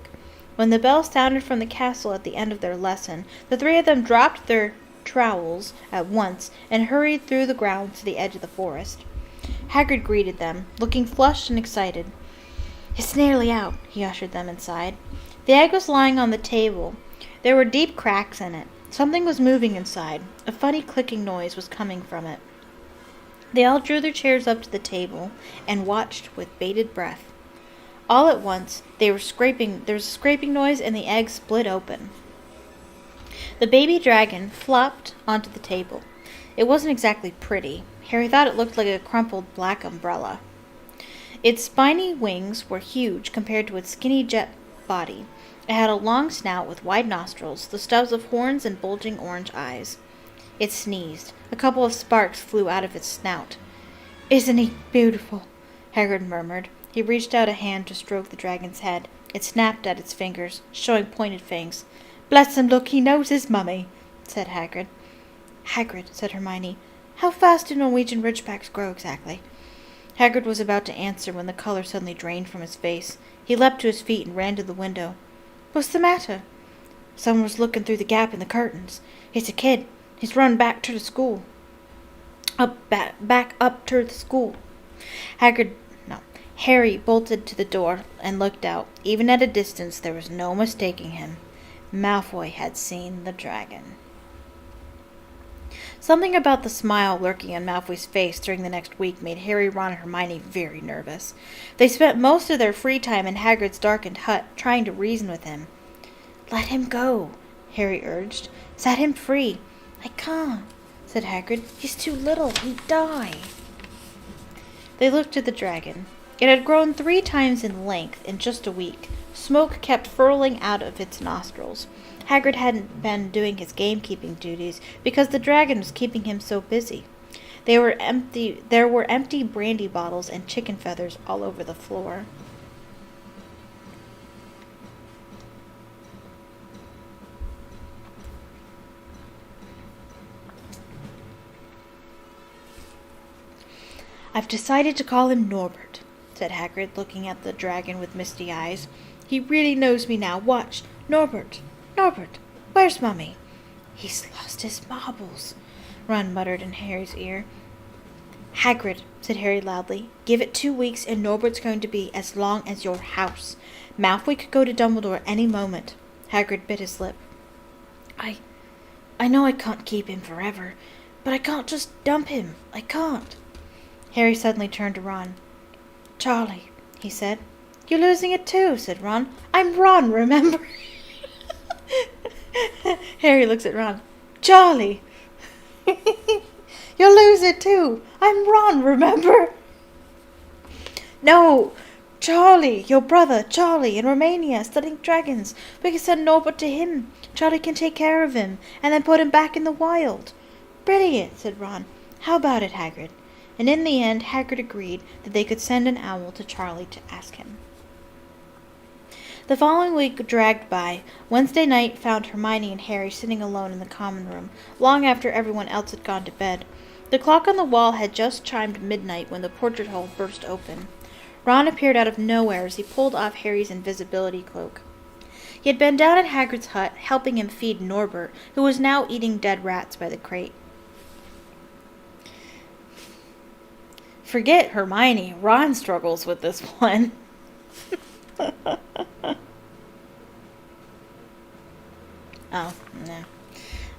When the bell sounded from the castle at the end of their lesson, the 3 of them dropped their trowels at once and hurried through the grounds to the edge of the forest. Hagrid greeted them, looking flushed and excited. It's nearly out, he ushered them inside. The egg was lying on the table. There were deep cracks in it. Something was moving inside. A funny clicking noise was coming from it. They all drew their chairs up to the table and watched with bated breath. All at once, there was a scraping noise and the egg split open. The baby dragon flopped onto the table. It wasn't exactly pretty. Harry thought it looked like a crumpled black umbrella. Its spiny wings were huge compared to its skinny jet body. It had a long snout with wide nostrils, the stubs of horns, and bulging orange eyes. It sneezed. A couple of sparks flew out of its snout. Isn't he beautiful? Hagrid murmured. He reached out a hand to stroke the dragon's head. It snapped at its fingers, showing pointed fangs. Bless him, look, he knows his mummy, said Hagrid. Hagrid, said Hermione, how fast do Norwegian Ridgebacks grow exactly? Hagrid was about to answer when the color suddenly drained from his face. He leapt to his feet and ran to the window. What's the matter? Someone was looking through the gap in the curtains. It's a kid. He's run back to the school. Back up to the school. Harry bolted to the door and looked out. Even at a distance, there was no mistaking him. Malfoy had seen the dragon. Something about the smile lurking on Malfoy's face during the next week made Harry, Ron, and Hermione very nervous. They spent most of their free time in Hagrid's darkened hut, trying to reason with him. Let him go, Harry urged. Set him free. I can't, said Hagrid. He's too little. He'd die. They looked at the dragon. It had grown 3 times in length in just a week. Smoke kept furling out of its nostrils. Hagrid hadn't been doing his gamekeeping duties because the dragon was keeping him so busy. There were empty brandy bottles and chicken feathers all over the floor. I've decided to call him Norbert, said Hagrid, looking at the dragon with misty eyes. He really knows me now. Watch. Norbert. Norbert. Where's Mummy? He's lost his marbles, Ron muttered in Harry's ear. Hagrid, said Harry loudly, give it 2 weeks and Norbert's going to be as long as your house. Malfoy could go to Dumbledore any moment. Hagrid bit his lip. I know I can't keep him forever, but I can't just dump him. I can't. Harry suddenly turned to Ron. Charlie, he said. You're losing it too, said Ron. I'm Ron, remember? Harry looks at Ron. Charlie! You'll lose it too. I'm Ron, remember? No, Charlie, your brother, Charlie, in Romania, studying dragons. We can send Norbert to him. Charlie can take care of him, and then put him back in the wild. Brilliant, said Ron. How about it, Hagrid? And in the end, Hagrid agreed that they could send an owl to Charlie to ask him. The following week dragged by. Wednesday night found Hermione and Harry sitting alone in the common room, long after everyone else had gone to bed. The clock on the wall had just chimed midnight when the portrait hole burst open. Ron appeared out of nowhere as he pulled off Harry's invisibility cloak. He had been down at Hagrid's hut, helping him feed Norbert, who was now eating dead rats by the crate. Forget Hermione. Ron struggles with this one. Oh, no.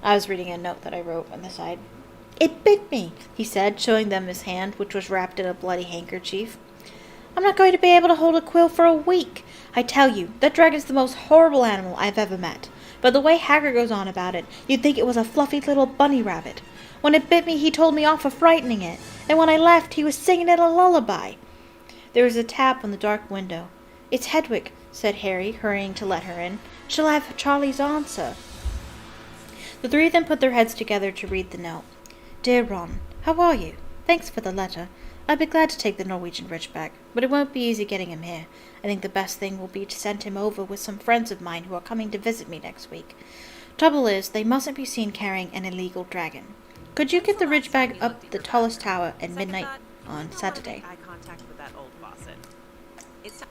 I was reading a note that I wrote on the side. It bit me, he said, showing them his hand, which was wrapped in a bloody handkerchief. I'm not going to be able to hold a quill for a week. I tell you, that dragon's the most horrible animal I've ever met. But the way Hagrid goes on about it, you'd think it was a fluffy little bunny rabbit. When it bit me, he told me off for frightening it, and when I left, he was singing it a lullaby. There was a tap on the dark window. It's Hedwig, said Harry, hurrying to let her in. She'll have Charlie's answer. The three of them put their heads together to read the note. Dear Ron, how are you? Thanks for the letter. I'd be glad to take the Norwegian Ridgeback, but it won't be easy getting him here. I think the best thing will be to send him over with some friends of mine who are coming to visit me next week. Trouble is, they mustn't be seen carrying an illegal dragon. Could you get the Ridgeback up the tallest tower at midnight on Saturday? Eye contact with that old faucet. It's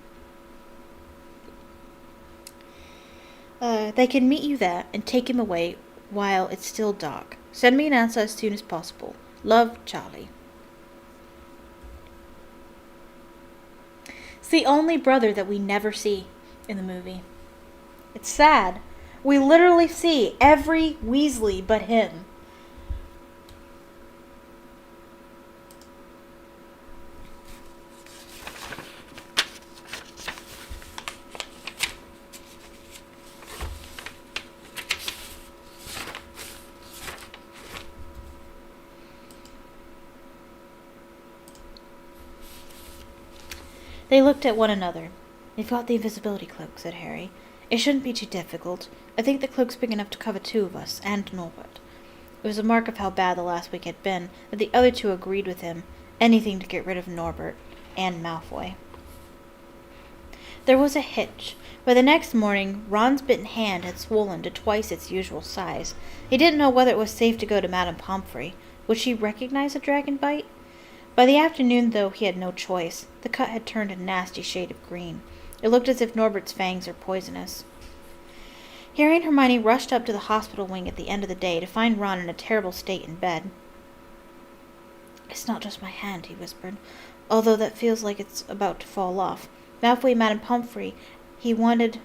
They can meet you there and take him away while it's still dark. Send me an answer as soon as possible. Love, Charlie. It's the only brother that we never see in the movie. It's sad. We literally see every Weasley but him. They looked at one another. You've got the invisibility cloak, said Harry. It shouldn't be too difficult. I think the cloak's big enough to cover two of us, and Norbert. It was a mark of how bad the last week had been that the other two agreed with him. Anything to get rid of Norbert and Malfoy. There was a hitch. By the next morning, Ron's bitten hand had swollen to twice its usual size. He didn't know whether it was safe to go to Madame Pomfrey. Would she recognize a dragon bite? By the afternoon, though, he had no choice. The cut had turned a nasty shade of green. It looked as if Norbert's fangs are poisonous. Harry and Hermione rushed up to the hospital wing at the end of the day to find Ron in a terrible state in bed. It's not just my hand, he whispered, although that feels like it's about to fall off. Malfoy told Madame Pomfrey he wanted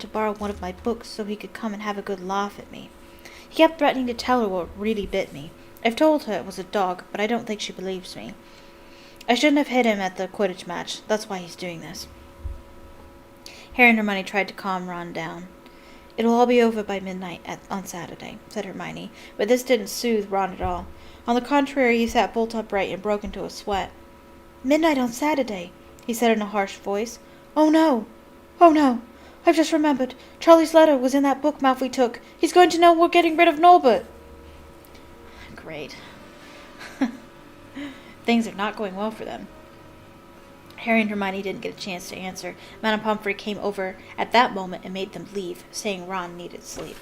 to borrow one of my books so he could come and have a good laugh at me. He kept threatening to tell her what really bit me. I've told her it was a dog, but I don't think she believes me. I shouldn't have hit him at the Quidditch match. That's why he's doing this. Harry and Hermione tried to calm Ron down. It'll all be over by midnight on Saturday, said Hermione, but this didn't soothe Ron at all. On the contrary, he sat bolt upright and broke into a sweat. Midnight on Saturday, he said in a harsh voice. Oh no! Oh no! I've just remembered. Charlie's letter was in that book Malfoy took. He's going to know we're getting rid of Norbert. Great. Things are not going well for them. Harry and Hermione didn't get a chance to answer. Madame Pomfrey came over at that moment and made them leave, saying Ron needed sleep.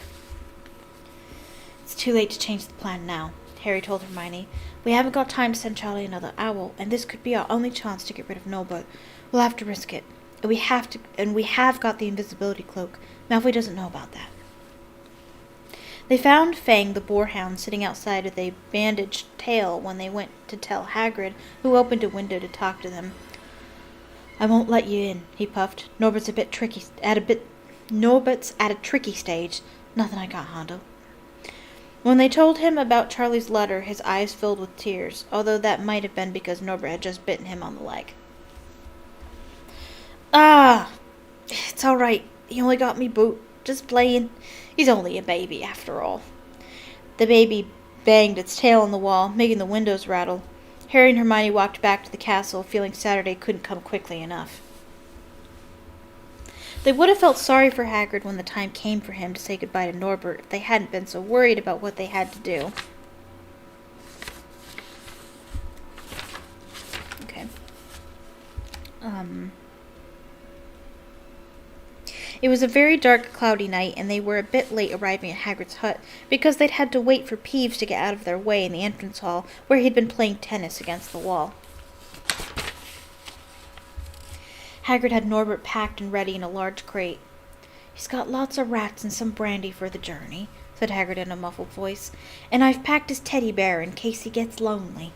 It's too late to change the plan now, Harry told Hermione. We haven't got time to send Charlie another owl, and this could be our only chance to get rid of Norbert. We'll have to risk it. And we have got the invisibility cloak. Malfoy doesn't know about that. They found Fang the boarhound sitting outside with a bandaged tail when they went to tell Hagrid, who opened a window to talk to them. I won't let you in, he puffed. Norbert's at a tricky stage. Nothing I can't handle. When they told him about Charlie's letter, his eyes filled with tears, although that might have been because Norbert had just bitten him on the leg. Ah, it's all right. He only got me boot. Just playing. He's only a baby, after all. The baby banged its tail on the wall, making the windows rattle. Harry and Hermione walked back to the castle, feeling Saturday couldn't come quickly enough. They would have felt sorry for Hagrid when the time came for him to say goodbye to Norbert if they hadn't been so worried about what they had to do. Okay. It was a very dark, cloudy night, and they were a bit late arriving at Hagrid's hut, because they'd had to wait for Peeves to get out of their way in the entrance hall, where he'd been playing tennis against the wall. Hagrid had Norbert packed and ready in a large crate. He's got lots of rats and some brandy for the journey, said Hagrid in a muffled voice, and I've packed his teddy bear in case he gets lonely.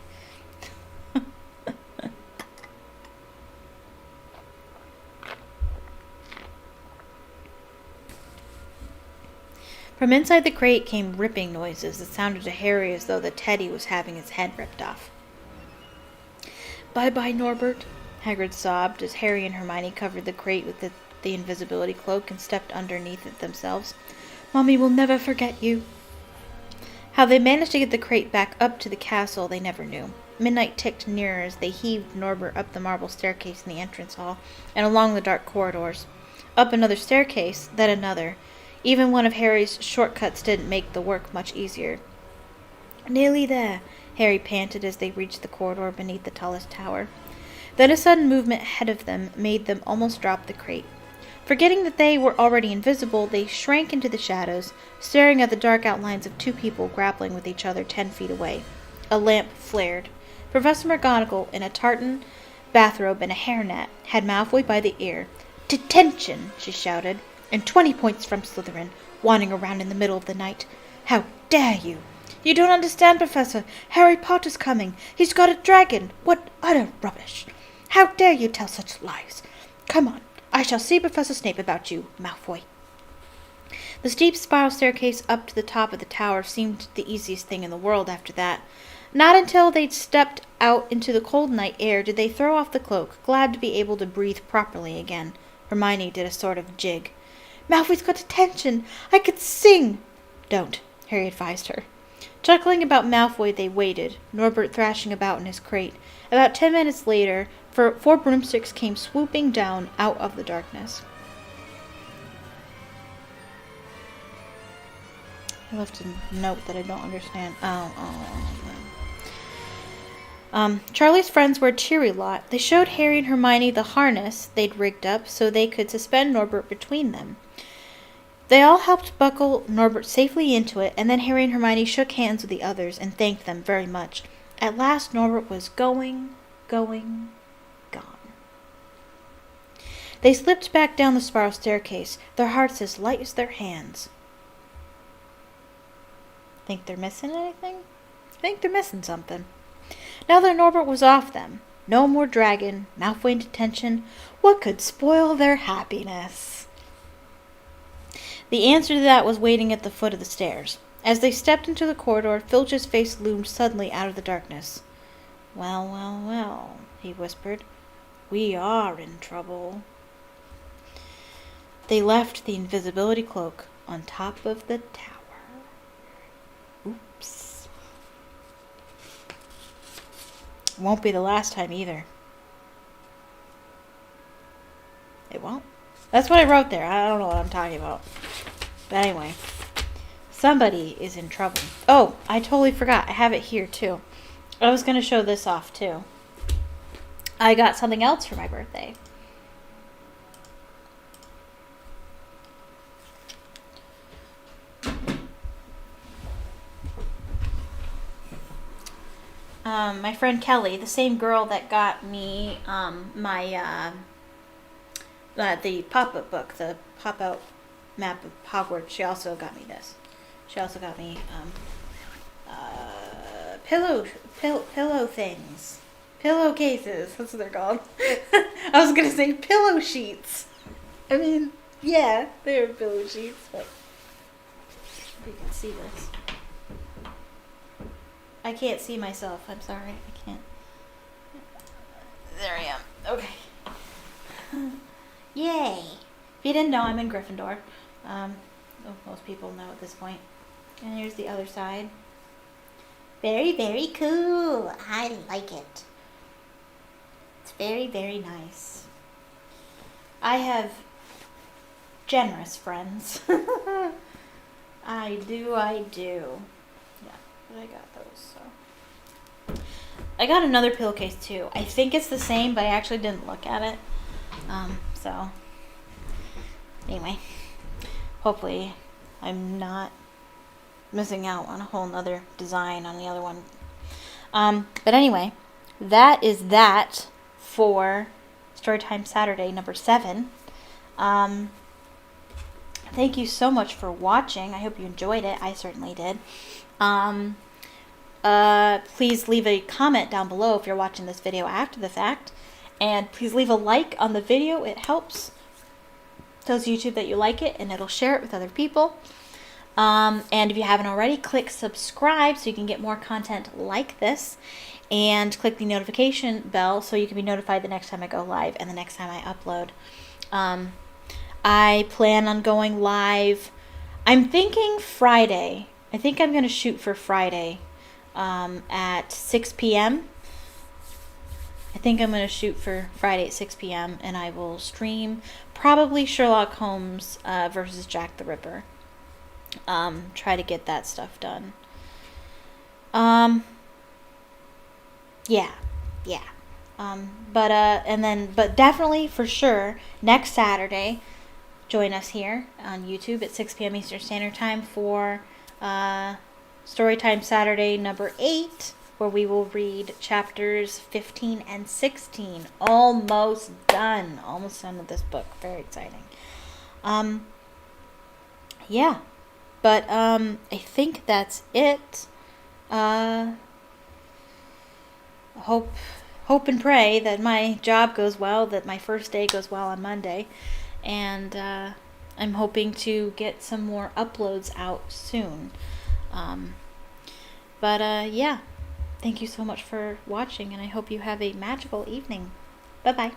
From inside the crate came ripping noises that sounded to Harry as though the teddy was having his head ripped off. "Bye-bye, Norbert," Hagrid sobbed as Harry and Hermione covered the crate with the invisibility cloak and stepped underneath it themselves. "Mommy will never forget you." How they managed to get the crate back up to the castle they never knew. Midnight ticked nearer as they heaved Norbert up the marble staircase in the entrance hall and along the dark corridors. Up another staircase, then another. Even one of Harry's shortcuts didn't make the work much easier. "Nearly there," Harry panted as they reached the corridor beneath the tallest tower. Then a sudden movement ahead of them made them almost drop the crate. Forgetting that they were already invisible, they shrank into the shadows, staring at the dark outlines of two people grappling with each other 10 feet away. A lamp flared. Professor McGonagall, in a tartan bathrobe and a hairnet, had Malfoy by the ear. "Detention!" she shouted. "And 20 points from Slytherin, wandering around in the middle of the night. How dare you! You don't understand, Professor. Harry Potter's coming. He's got a dragon. What utter rubbish! How dare you tell such lies? Come on. I shall see Professor Snape about you, Malfoy." The steep spiral staircase up to the top of the tower seemed the easiest thing in the world after that. Not until they'd stepped out into the cold night air did they throw off the cloak, glad to be able to breathe properly again. Hermione did a sort of jig. "Malfoy's got attention. I could sing." "Don't," Harry advised her. Chuckling about Malfoy, they waited, Norbert thrashing about in his crate. About 10 minutes later, 4 broomsticks came swooping down out of the darkness. I left a note that I don't understand. Charlie's friends were a cheery lot. They showed Harry and Hermione the harness they'd rigged up so they could suspend Norbert between them. They all helped buckle Norbert safely into it, and then Harry and Hermione shook hands with the others and thanked them very much. At last Norbert was gone. They slipped back down the spiral staircase, their hearts as light as their hands. Think they're missing anything? I think they're missing something. Now that Norbert was off them, no more dragon, Malfoy in detention, what could spoil their happiness? The answer to that was waiting at the foot of the stairs. As they stepped into the corridor, Filch's face loomed suddenly out of the darkness. Well, he whispered. "We are in trouble." They left the invisibility cloak on top of the tower. Oops. Won't be the last time either. It won't? That's what I wrote there. I don't know what I'm talking about. But anyway, somebody is in trouble. Oh, I totally forgot. I have it here too. I was going to show this off too. I got something else for my birthday. My friend Kelly, the same girl that got me the pop-up book, the pop-out map of Hogwarts, she also got me this. She also got me pillow things. Pillowcases, that's what they're called. I was going to say pillow sheets. I mean, yeah, they're pillow sheets, but if you can see this. I can't see myself. I'm sorry. I can't. There I am. Okay. Yay. If you didn't know, I'm in Gryffindor. Most people know at this point. And here's the other side. Very, very cool. I like it. It's very, very nice. I have generous friends. I do. Yeah, but I got those, so. I got another pillowcase too. I think it's the same, but I actually didn't look at it. So, anyway. Hopefully, I'm not missing out on a whole nother design on the other one. But anyway, that is that for Storytime Saturday number 7. Thank you so much for watching. I hope you enjoyed it. I certainly did. Please leave a comment down below if you're watching this video after the fact. And please leave a like on the video. It helps. Tells YouTube that you like it and it'll share it with other people. And if you haven't already, click subscribe so you can get more content like this. And click the notification bell so you can be notified the next time I go live and the next time I upload. I plan on going live. I'm thinking Friday. I think I'm going to shoot for Friday at 6 p.m. I think I'm going to shoot for Friday at 6 p.m. and I will stream probably Sherlock Holmes versus Jack the Ripper. Try to get that stuff done. Yeah. But definitely for sure next Saturday, join us here on YouTube at 6 p.m. Eastern Standard Time for Storytime Saturday number 8, where we will read chapters 15 and 16. Almost done with this book. Very exciting. Yeah. But I think that's it. Hope and pray that my job goes well, that my first day goes well on Monday, and I'm hoping to get some more uploads out soon. Yeah, thank you so much for watching, and I hope you have a magical evening. Bye-bye.